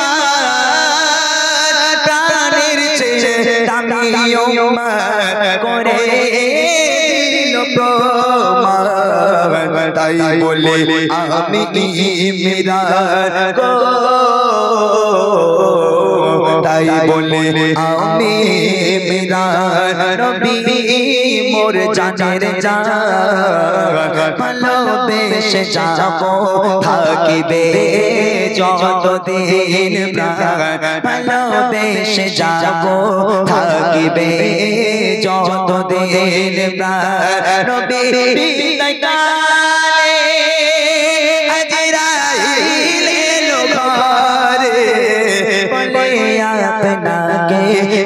প্রাণের চেয়ে দামি উম্মত করে দিল প্রমাণ। তাই বলে আমি ইমরান গো, তাই বলে আমি ইমরান নবী মোর জানের জান, ভালোবেসে যাবো থাকিবে যতদিন প্রাণ, ভালোবেসে যাবো থাকিবে যতদিন প্রাণ। নবী বিদায় কালে আজরাইল এলো ঘরে, বলে আপনাকে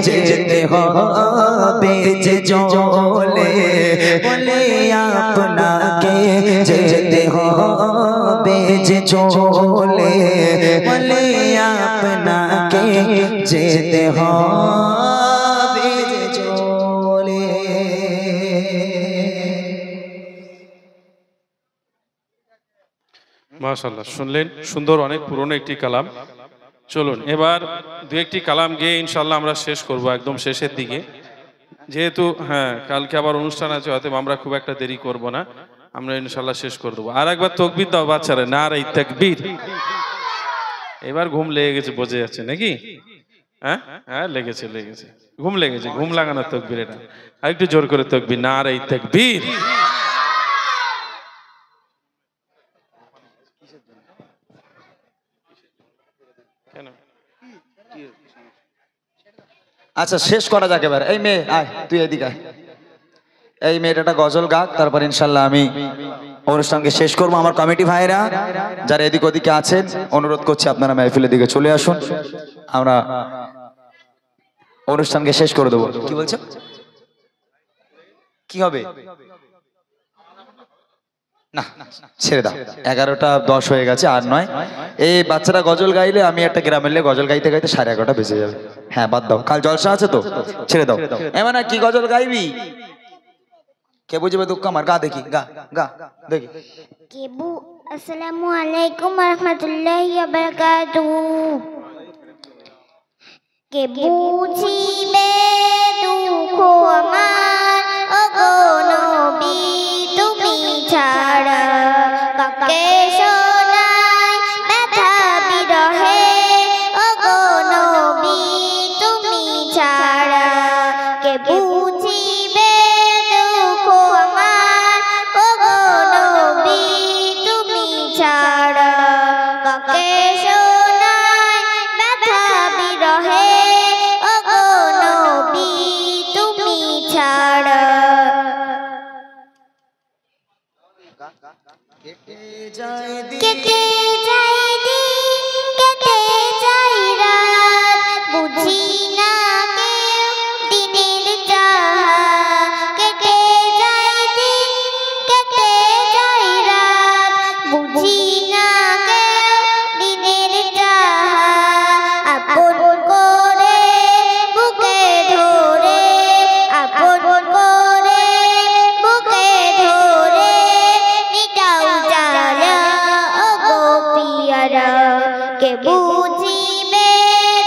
যেতে হবে যে চলে, বলে আপনাকে যেতে হবে যে চলে, বলে আপনাকে যেতে হবে যে চলে। মাশাআল্লাহ, শুনলেন সুন্দর, অনেক পুরনো একটি কালাম। চলুন এবার দু একটি কালাম গিয়ে ইনশাল্লাহ আমরা শেষ করব একদম শেষের দিকে, যেহেতু হ্যাঁ কালকে আবার অনুষ্ঠান আছে, অতএব আমরা খুব একটা দেরি করব না, আমরা ইনশাল্লাহ শেষ করে দেবো। আর একবার তাকবীর দাও বাচ্চারা, নারে তাকবীর। এবার ঘুম লেগে গেছে, বোঝা যাচ্ছে নাকি? হ্যাঁ হ্যাঁ লেগেছে, ঘুম লেগেছে, ঘুম লাগানোর তাকবীর এটা। আর একটু জোর করে তাকবীর, নারে তাকবীর। আচ্ছা শেষ করা যাক এবার। এই মেয়ে আয়, তুই এদিকে আয়। এই মেয়েটা একটা গজল গাক, তারপর ইনশাল্লাহ আমি অনুষ্ঠানকে শেষ করবো। আমার কমিটি ভাইরা যারা এদিক ওদিকে আছেন অনুরোধ করছি আপনারা মেহফিলের দিকে চলে আসুন। আমরা অনুষ্ঠানকে শেষ করে দেবো। কি বলছো, কি হবে? না ছেড়ে দাও, 11:10 হয়ে গেছে, আর নয়। এই বাচ্চারা গজল গাইলে আমি একটা গ্রামের লে গজল গাইতে গাইতে 11:30 বেজে যাবে। হ্যাঁ বাদ দাও, কাল জলসা আছে তো, ছেড়ে দাও। এমন কি গজল গাইবি? কে বুঝবে দুঃখ আমার? গা দেখি, গা গা দেখি। কেবু আসসালামু আলাইকুম ওয়া রাহমাতুল্লাহি ওয়া বারাকাতুহু। কে বুঝিবে দুঃখ আমার ওগো নবী তুমি ছাড়া, কাকে শোনাই ব্যথা বিরহে ওগো নবী তুমি ছাড়া। কে বুঝিবে দুঃখ আমার ওগো নবী তুমি ছাড়া, কাকে শোনাই ব্যথা বিরহে ওগো নবী তুমি ছাড়া। কেটে যায় দিন কেটে যায় রাত, বুঝি না কেউ দিনের চাহা। কেটে যায় দিন কেটে যায় রাত, বুঝি না কেউ দিনের চাহা। আপন করে বুকে ধরে, আপন করে বুকে ধরে মিটাও জ্বালা ওগো পিয়ারা। কে বুঝিবে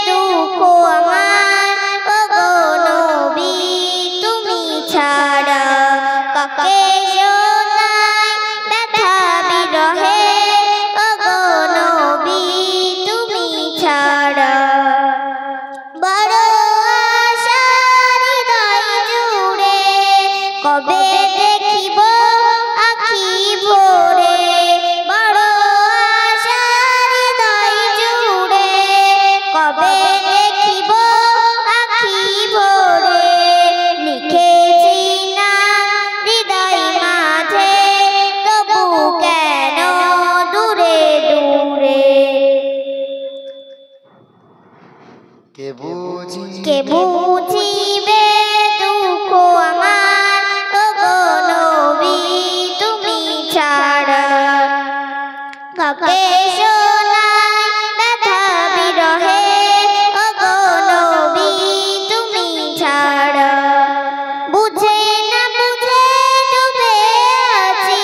দুঃখ আমার ওগো নবী তুমি ছাড়া, কাকে শোনাই ব্যথা বিরহে ওগো নবী তুমি ছাড়া। বড় আশা হৃদয় জুড়ে, কবে দেখিব আখি ভরে। বড় আশা হৃদয় জুড়ে, কবে দেখিব আখি ভরে। লিখেছি না হৃদয় মাঝে, তবু কেন দূরে দূরে। কে বুঝি কে বুঝিবে দুঃখ আমার ওগো নবী তুমি ছাড়া, কাকে শোনাই ব্যথা বিরহে ওগো নবী তুমি ছাড়া। বুঝে না বুঝে ডুবে আছি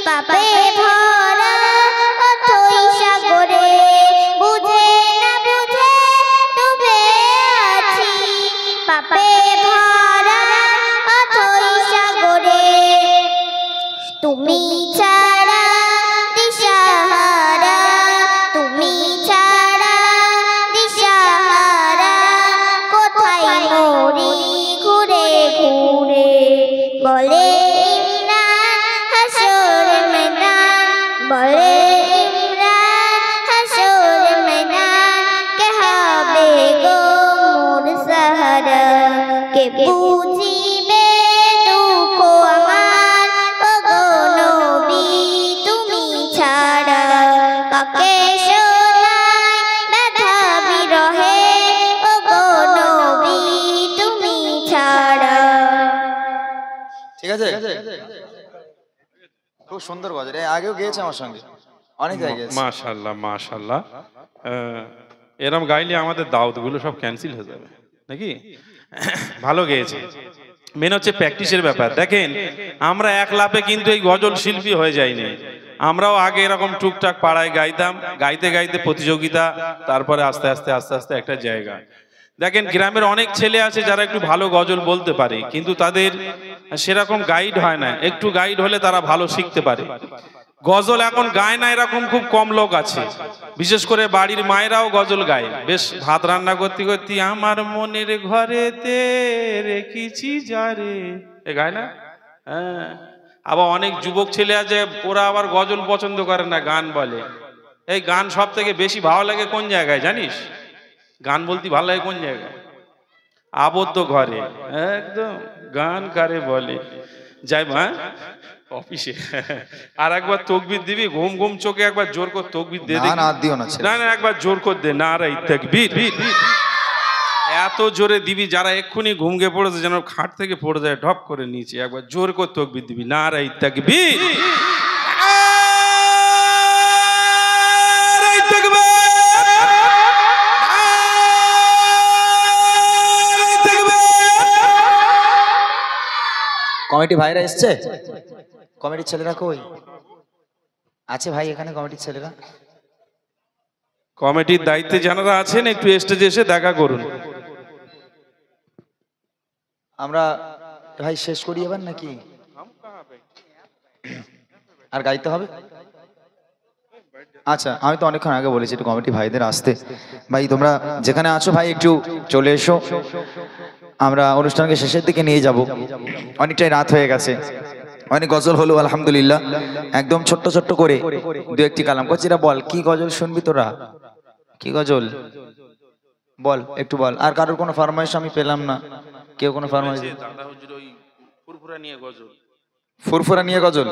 পাপে ভরা অথই সাগরে। বুঝে না বুঝে ডুবে আছি পাপে ভরা অথই সাগরে। তুমি ছাড়া দিশাহারা, তুমি ছাড়া দিশাহারা, কোথায় মরি ঘুরে ঘুরে। বলে ইমরান হাসর ময়দান, বলে ইমরান হাসর ময়দান, কে হবে গো মোর সাহারা। কে বুঝিবে দুঃখ আমার ওগো নবী তুমি ছাড়া, কাকে শোনাই ব্যথা বিরহে ওগো নবী তুমি ছাড়া। ঠিক আছে, খুব সুন্দর গজল। আগেও গেয়েছে আমার সঙ্গে, অনেক জায়গায়। মাশাআল্লাহ মাশাআল্লাহ। এরম গাইলে আমাদের দাওয়াতগুলো সব ক্যান্সেল হয়ে যাবে নাকি? ভালো গেয়েছে। মেন হচ্ছে প্র্যাকটিসের ব্যাপার। দেখেন আমরা এক লাফে কিন্তু এই গজল শিল্পী হয়ে যায়নি। আমরাও আগে এরকম টুকটাক পাড়ায় গাইতাম, গাইতে গাইতে প্রতিযোগিতা, তারপরে আস্তে আস্তে আস্তে আস্তে একটা জায়গা। দেখেন গ্রামের অনেক ছেলে আছে যারা একটু ভালো গজল বলতে পারে, কিন্তু তাদের সেরকম গাইড হয় না। একটু গাইড হলে তারা ভালো শিখতে পারে। গজল এখন গায় না এরকম খুব কম লোক আছে, বিশেষ করে বাড়ির মায়েরাও গজল গায়। বেশ ভাত রান্না করতে করতে আমার মনের ঘরেতে রেখেছি যারে, এ গায় না? হ্যাঁ। আবার অনেক যুবক ছেলে আছে, ওরা আবার গজল পছন্দ করে না, গান বলে। এই গান সব থেকে বেশি ভালো লাগে কোন জায়গায় জানিস? গান বলতে ভালো লাগে কোন জায়গায়? আবদ্ধ ঘরে, একদম গান কারে বলে। যাই মা অফিসে আর একবার তকবির দিবি, ঘুম ঘুম চোখে একবার জোর করে তকবির দে। না না দিও না, না না একবার জোর করে দে, নারাই তাকবীর। এত জোরে দিবি যারা এক্ষুনি ঘুমকে পড়েছে যেন খাট থেকে পড়ে যায় ঢপ করে নিচে, একবার জোর করে তকবির দিবি, নারায়ে তাকবীর। কমিটি ভাইরা এসছে? কমিটির ছেলেরা কই আছে ভাই? এখানে কমিটির ছেলেরা, কমিটির দায়িত্বে যারা আছেন একটু স্টেজে এসে দেখা করুন। আমরা ভাই শেষ করি এবার নাকি আর গাইতে হবে? আচ্ছা, আমি তো অনেকক্ষণ আগে বলেছি একটু কমিটি ভাইদের আসতে। ভাই তোমরা যেখানে আছো ভাই একটু চলে এসো, আমরা অনুষ্ঠানকে শেষের দিকে নিয়ে যাব, অনেকটাই রাত হয়ে গেছে। অনেক গজল হলো আলহামদুলিল্লাহ, একদম ছোট্ট ছোট্ট করে দু একটি কালাম কচিরা। বল কি গজল শুনবি তোরা? কি গজল বল, একটু বল। আর কারোর কোনো ফরমাইশ আমি পেলাম না, কেউ কোনো ফরমাইশ? দাদা হুজুর ওই ফুরফুরা নিয়ে গজল। ফুরফুরা নিয়ে গজল?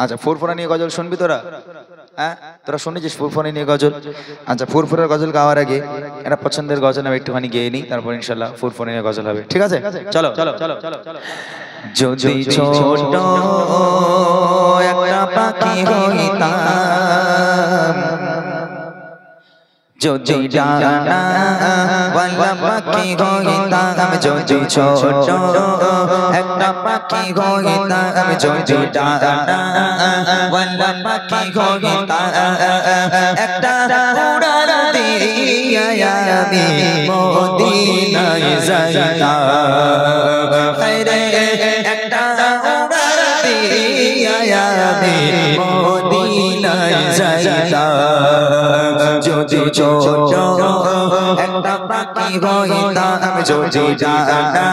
আচ্ছা, ফুরফুরা নিয়ে গজল শুনবি তোরা? হ্যাঁ, তোরা শুনেছিস ফুরফুরা নিয়ে গজল? আচ্ছা, ফুরফুরার গজল গাওয়ার আগে একটা পছন্দের গজল আমি একটুখানি গেয়ে নিই, তারপর ইনশাল্লাহ ফুরফুরা নিয়ে গজল হবে, ঠিক আছে? চলো চলো চলো চলো। যদি ছোট একটা পাখি হইতাম, যদি ডানা ওয়ালা পাখি হইতাম, যদি ছোট একটা পাখি হইতাম, যদি ডানা ওয়ালা পাখি হইতাম, একটা উড়াল দিয়া আমি মদিনায় যাইতাম। রে একটা উড়াল দিয়া আমি মদিনায় যাইতাম। যদি ছোট একটা পাখি হইতাম, যদি ডানা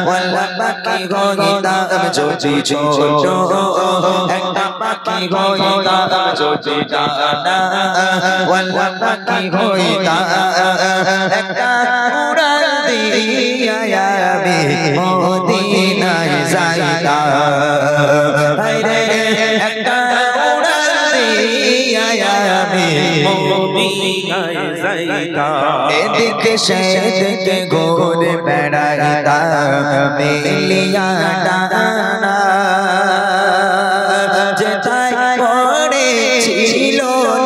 ওয়ালা পাখি হইতাম, যদি ছোট একটা পাখি হইতাম, যদি ডানা ওয়ালা পাখি হইতাম, একটা উড়াল দিয়া আমি মদিনায় যাইতাম। রে একটা উড়াল দিয়া আমি মদিনায় যাইতাম। এদিকে সেদিকে ঘুরে বেড়াইতাম, মেলিয়া ডানা যেথায় পড়েছিল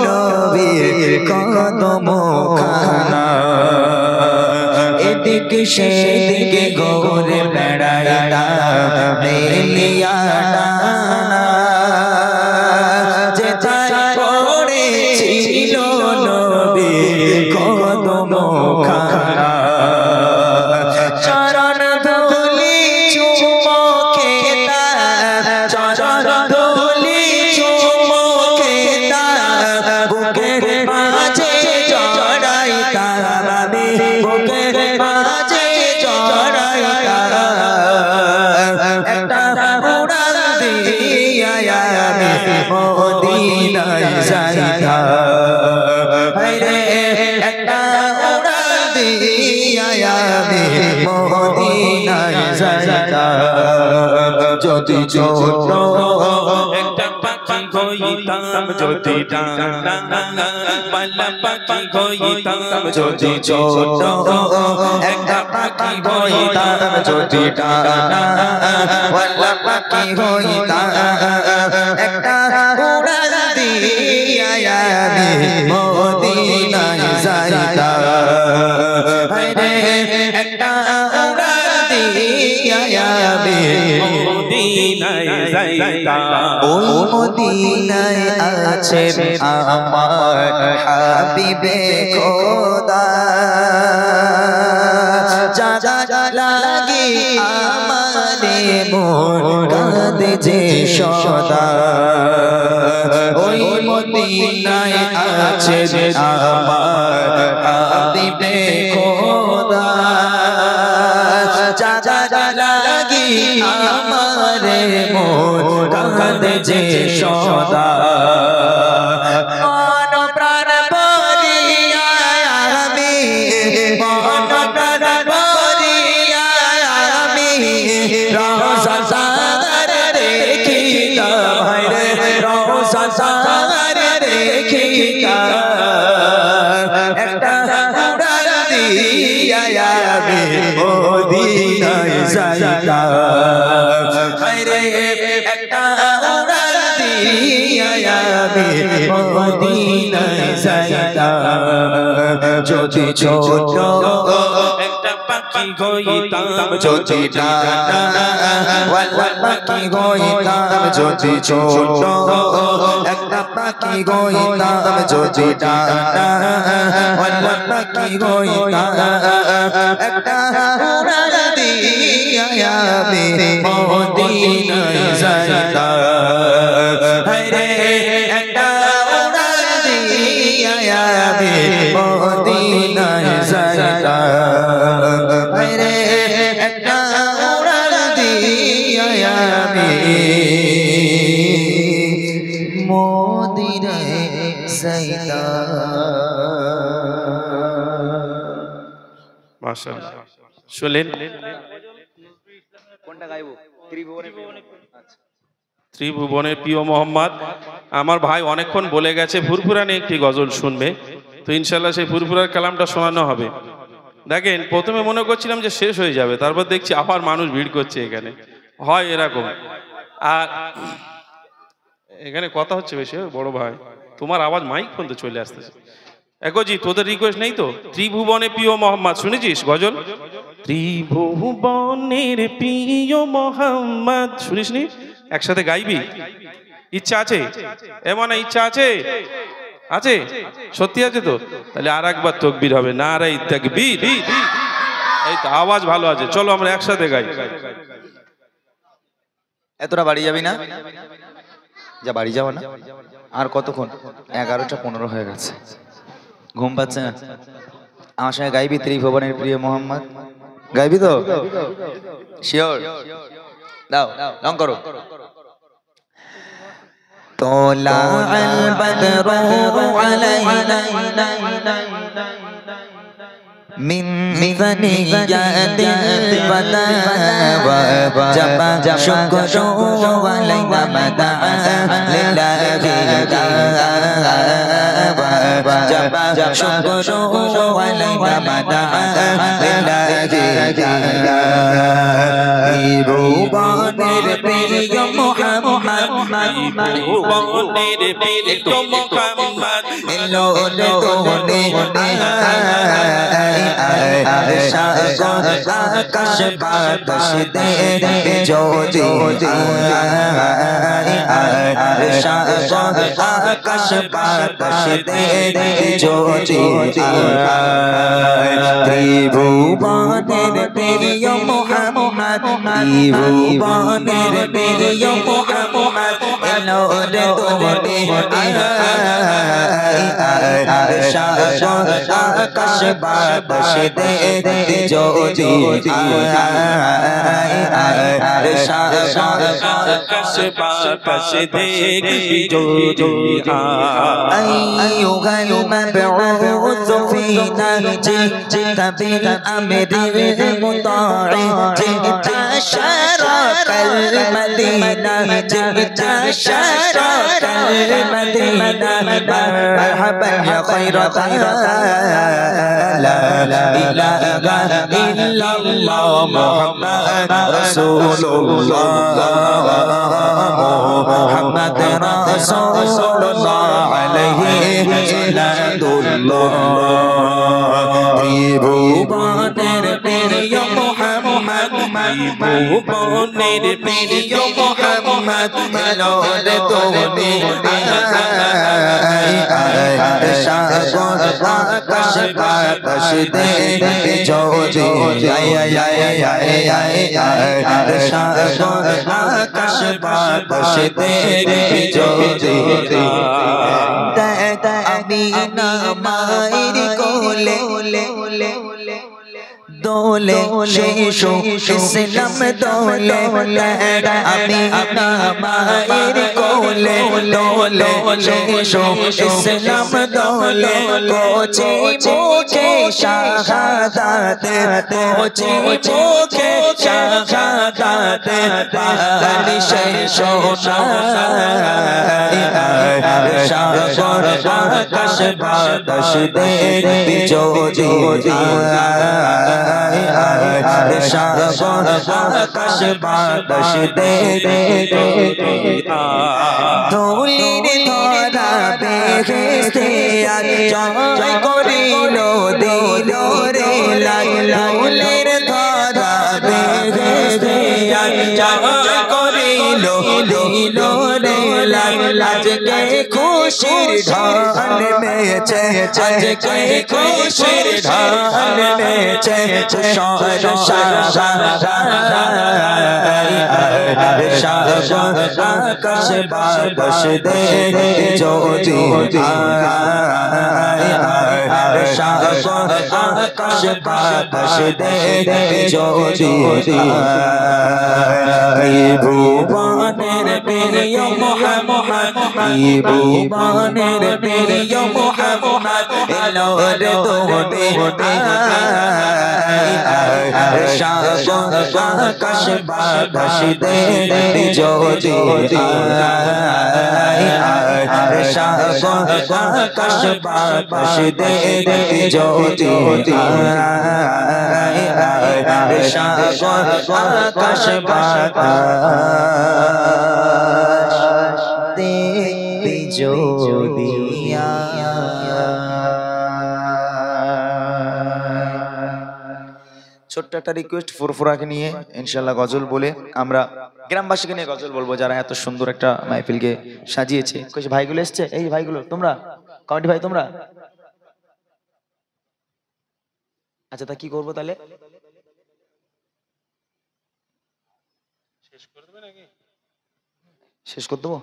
নবীর কদমখানা। এদিকে সেদিকে ঘুরে বেড়াইতাম, মেলিয়া ডানা যেথায় পড়েছিল নবীর কদমখানা। চরণ ধুলি চুমো খেতাম, চরণ ধুলি চুমো খেতাম, বুকের মাঝে জড়াইতাম আমি, বুকের মাঝে জড়াইতাম। একটা উড়াল দিয়া আমি মদিনায় যাইতাম। রে একটা উড়াল দিয়া আমি মদিনায় যাইতাম। যদি ছোট একটা পাখি হইতাম, যদি ডানা ওয়ালা পাখি হইতাম, যদি ছোট একটা পাখি হইতাম, যদি ডানা ওয়ালা পাখি হইতাম, একটা উড়াল দিয়া আমি মদিনায় যাইতাম। রে একটা উড়াল দিয়া আমি মদিনায় যাইতাম। ওই মদিনায় আছে আমার হাবিবে খোদা, যা লাগি আমারে মন কাঁদে যে সদা। ওই মদিনায় আছে আমার হাবিবে খোদা, যা লাগি আমারে মন কাঁদে যে সদা। মন প্রাণ বলিয়া আমি, মন প্রাণ বলিয়া আমি রওজা সাগর দেখিতাম। রে রওজা সাগর দেখিতাম। একটা উড়াল দিয়া আমি মদিনায় যাইতাম যদি ছোট একটা পাখি হইতাম যদি ডানা পাখি হইতাম যদি ছোট একটা পাখি হইতাম যদি ডানা পাখি হইতাম একটা উড়াল দিয়া আমি মদিনায় যাইতাম হায়রে একটা উড়াল দিয়া আমি মদিনায় যাইতাম হায়রে একটা উড়াল দিয়া আমি মদিনায় যাইতাম। মাশাআল্লাহ শুনলেন ত্রিভুবনের প্রিয় মোহাম্মদ আমার ভাই অনেকক্ষণ বলে গেছে ফুরফুরানি একটি গজল শুনবে তো ইনশাআল্লাহ সেই ফুরফুরার কালামটা শোনানো হবে। দেখেন প্রথমে মনে করছিলাম যে শেষ হয়ে যাবে, তারপর দেখছি আবার মানুষ ভিড় করছে, এখানে হয় এরকম। আর এখানে কথা হচ্ছে বেশি বড় ভাই, তোমার আওয়াজ মাইক পর্যন্ত চলে আসতেছে। একজি তোদের রিকোয়েস্ট নেই তো? ত্রিভুবনে প্রিয় মোহাম্মদ শুনেছিস গজল? ত্রিভুবনের প্রিয় মোহাম্মদ শুনিসনি? একসাথে গাইবি? ইচ্ছা আছে? এমন ইচ্ছা আছে? আছে? সত্যি আছে তো? তাহলে আর একবার তাকবীর হবে, নারায়ে তাকবীর। এই তো আওয়াজ ভালো আছে, চলো আমরা একসাথে গাই। এতটা বাড়ি যাবি না? যা বাড়ি যাবো না? আর কতক্ষণ? 11:15 হয়ে গেছে, ঘুম পাচ্ছে না। আমার সঙ্গে গাইবি ত্রিভুবনের প্রিয় মোহাম্মদ? গাইবি তো? শিওর? দাও লং করো। তোলা আল বদরু আলাইনা মিন সানিয়াতিল ওয়াদা জাবা শুকরু আলাইনা মাদা লিল্লাহি জাবা শুকরু আলাইনা মাদা লিল্লাহি রূবানের প্রিয় মুহাম্মদ ভুবনের প্রিয় মোহাম্মদ এলো রে তোনে আকাশ বাতাস দে যদি আকাশ বাতাস দে যদি ত্রিভুবনের প্রিয় মুহাম্মদ ত্রিভুবনের প্রিয় মুহাম্মদ এলো রে তোনে আকাশ বাতাস দে যদি আকাশ বাতাস দে যদি أيها المبعوث فينا جئت بالأمر المطاع جئت شرف المدينة جئت شرف المدينة مرحبا يا خير لا إله إلا الله محمد رسول الله محمد رسول الله عليه صلاة الله ত্রিভুবনের প্রিয় মুহাম্মদ ভুবনের প্রিয় মোহাম্মদ এলো রে তোনে আকাশ বাতাস দে যদি আকাশ বাতাস দে যদি আমি না মায়ের কোলে দোলে শিশু ইসলাম দোলে আমি না মায়ের কোলে দোলে শিশু ইসলাম দোলে কোচি মুখে শাহাদাত কোচি মুখে শাহাদাত পাহাড়ি শেষোনা সাগর আকাশ বাতাস দে যদি সাগর আকাশ বাতাস দে ধুলির ধরা বেহেশতে আজ জয় করিল দিল রে লাল ফুলের ধারা বেহেশতে আজ জয় করিল দিল রে লাল আজকে খুশির ঢাল নেচে আজকে খুশির ঢাল নেচে আকাশ বাতাস দে জ্যোতি আকাশ বাতাস দে জ্যোতি ভুবনের প্রিয় মোহাম্মদ ভুবনের প্রিয় মোহাম্মদ এলো রে তোতে আকাশ বাতাস দে জ্যোতি আকাশ বাতাস দে জ্যোতি আকাশ বাতাস দে জ্যোতি ছোট্ট একটা রিকোয়েস্ট ফুরফুরাকে নিয়ে ইনশাল্লাহ গজল বলে আমরা গ্রামবাসীকে নিয়ে গজল বলবো যারা এত সুন্দর একটা মাহফিলকে সাজিয়েছে। কইছে ভাইগুলো এসছে, এই ভাইগুলো তোমরা কমিটি ভাই তোমরা, আচ্ছা তা কি করবো তাহলে? শেষ করে দেবো,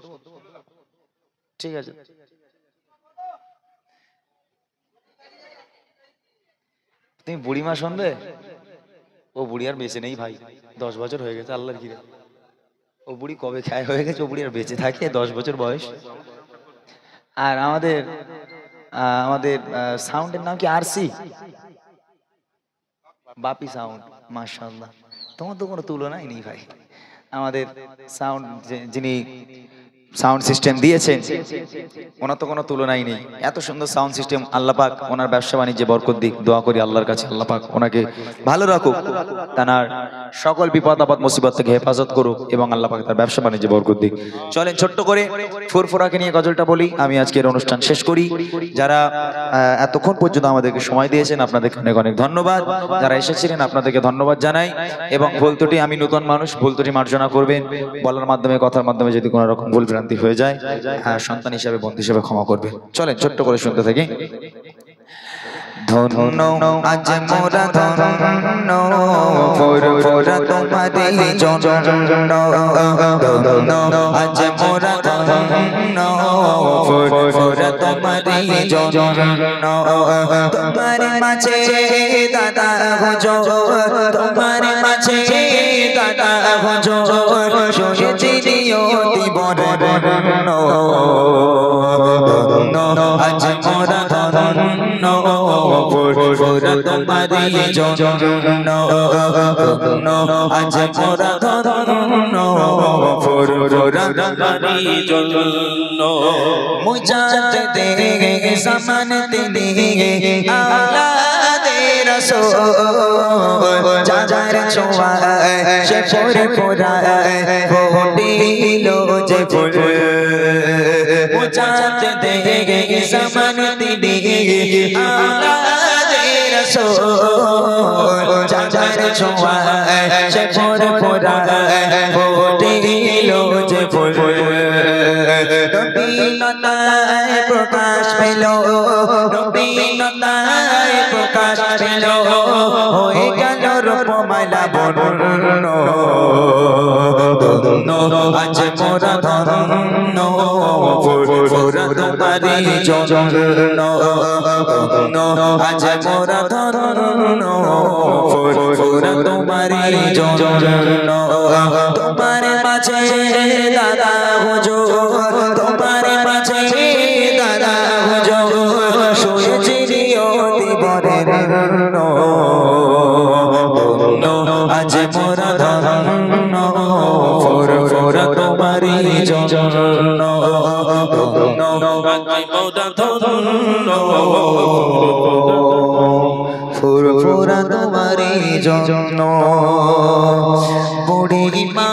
ঠিক আছে। তুমি বুড়িমা শুনবে? ও বুড়ি আর বেঁচে নেই ভাই, 10 বছর হয়ে গেছে আল্লাহর ঘিরে। ও বুড়ি কবে খায় হয়ে গেছে, ও বুড়ি আর বেঁচে থাকে 10 বছর বয়স। আর আমাদের সাউন্ডের নাম কি? আরসি বাপি সাউন্ড, মাশাআল্লাহ তোমার তো কোনো তুলনাই নেই ভাই। আমাদের সাউন্ড যিনি সাউন্ড সিস্টেম দিয়েছেন ওনার তো কোনো তুলনাই নেই। এত সুন্দর সাউন্ড সিস্টেম আল্লাহ পাক ওনার ব্যবসা বাণিজ্যে বরকত দিক, দোয়া করি আল্লাহর কাছে আল্লাহ পাক ওনাকে ভালো রাখুক, তার সকল বিপদ আপদ মুসিবত থেকে হেফাজত করুক এবং আল্লাহ পাক তার ব্যবসা বাণিজ্যে বরকত দিক। চলেন ছোট্ট করে ফুরফুরাকে নিয়ে গজলটা বলি, আমি আজকের অনুষ্ঠান শেষ করি। যারা এতক্ষণ পর্যন্ত আমাদেরকে সময় দিয়েছেন আপনাদেরকে অনেক অনেক ধন্যবাদ, যারা এসেছিলেন আপনাদেরকে ধন্যবাদ জানাই। এবং ভুল ত্রুটি, আমি নতুন মানুষ, ভুল ত্রুটি মার্জনা করবেন, বলার মাধ্যমে কথার মাধ্যমে যদি কোনো রকম ভুল ভ্রান্তি হয়ে যায় সন্তান হিসেবে বন্ধু হিসেবে ক্ষমা করবেন। চলেন ছোট্ট করে শুনতে থাকি। ধন্য আজ মোরা ধন্য ফুরফুরা তোমারি জন্য ধন্য আজ মোরা ধন্য ফুরফুরা তোমারি জন্য তোমার মাঝে দাদা হুজুর তোমার মাঝে দাদা হুজুর শুয়েছি নিয়তি বরণ আজ মোরা ধন্য ফুরফুরা তোমারি জন্য আজ মোরা ধন্য ফুরফুরা তোমারি জন্য মুজাদ্দিদ জামান তিনি আওলাদে রাসূল যার ছোঁয়া সে ফুরফুরা ফুটিল যে ফুল মুজাদ্দিদ জামান তিনি আওলাদে রাসূল যার ছোঁয়া সে ফুরফুরা ফুটিল যে ফুল নবীনতায় প্রকাশ পেল নবীনতায় প্রকাশ পেল হয়ে গেল রূপমালা বর্ণ আজ মোরা ধন্য ফুরফুরা তোমারি জন্য আজ মোরা ধন্য ফুরফুরা তোমারি জন্য তোমার মাঝে দাদা হুজুর তোমার মাঝে দাদা হুজুর শুয়েছি নিয়তি বরণ আজ মোরা ধন্য ফুরফুরা তোমারি জন্য ফুরফুরা তোমারি জন্য বুড়ি মা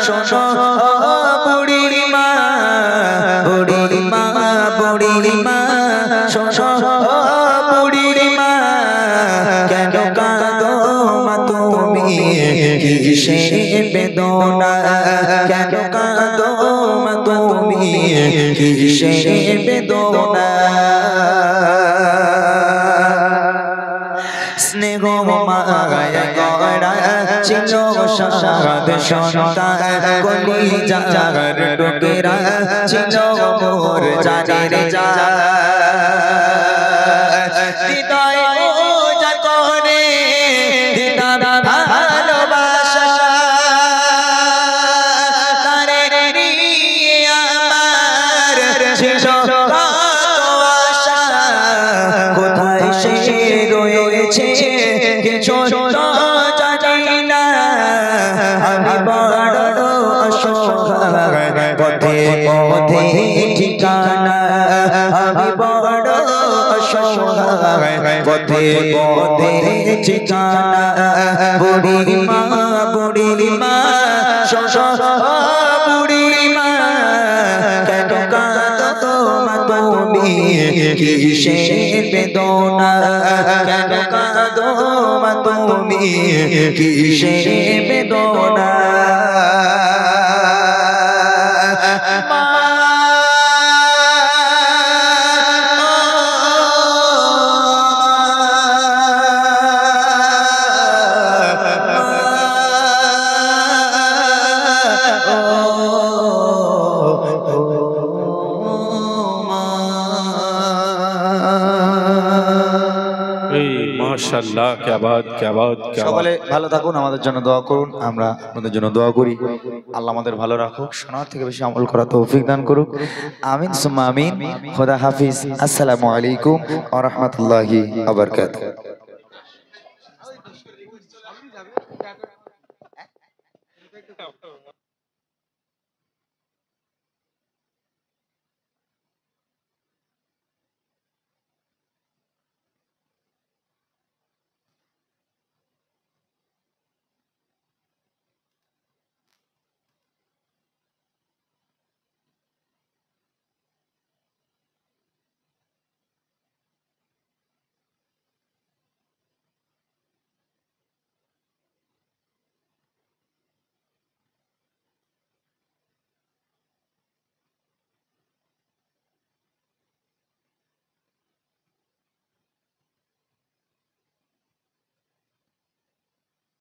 শোনো বুড়ি মা কিসের বেদনা কেন কাঁদো মা তুমি কিসের বেদনা স্নেহ মায়া গড়া ছিল সাদ সন্তান কলিজার টুকরা ছিল মোর জানের জান হৃদয় ওজা করে দিতাম ভালোবাসা তারে নিয়ে আমার ছিল কত আশা কোথায় সে রয়েছে কিছু জানি না আমি বড় অসহায় পথে পথে ঠিকানা আমি বড় অসহায় পথে পথে ঠিকানা বুড়ি মা বুড়ি মা কেন কাঁদো মা তুমি কিসের বেদনা কেন কাঁদো মা তুমি কিসের বেদনা माशाल्लाह क्या बात क्या बात क्या बात সকলে ভালো থাকুন আমাদের জন্য দোয়া করুন আমরা আপনাদের জন্য দোয়া করি আল্লাহ আমাদের ভালো রাখুক শোনার থেকে বেশি আমল করা তৌফিক দান করুক আমিন সুম্মা আমিন খোদা হাফিজ আসসালামু আলাইকুম ওয়া রাহমাতুল্লাহি ওয়া বারাকাতুহু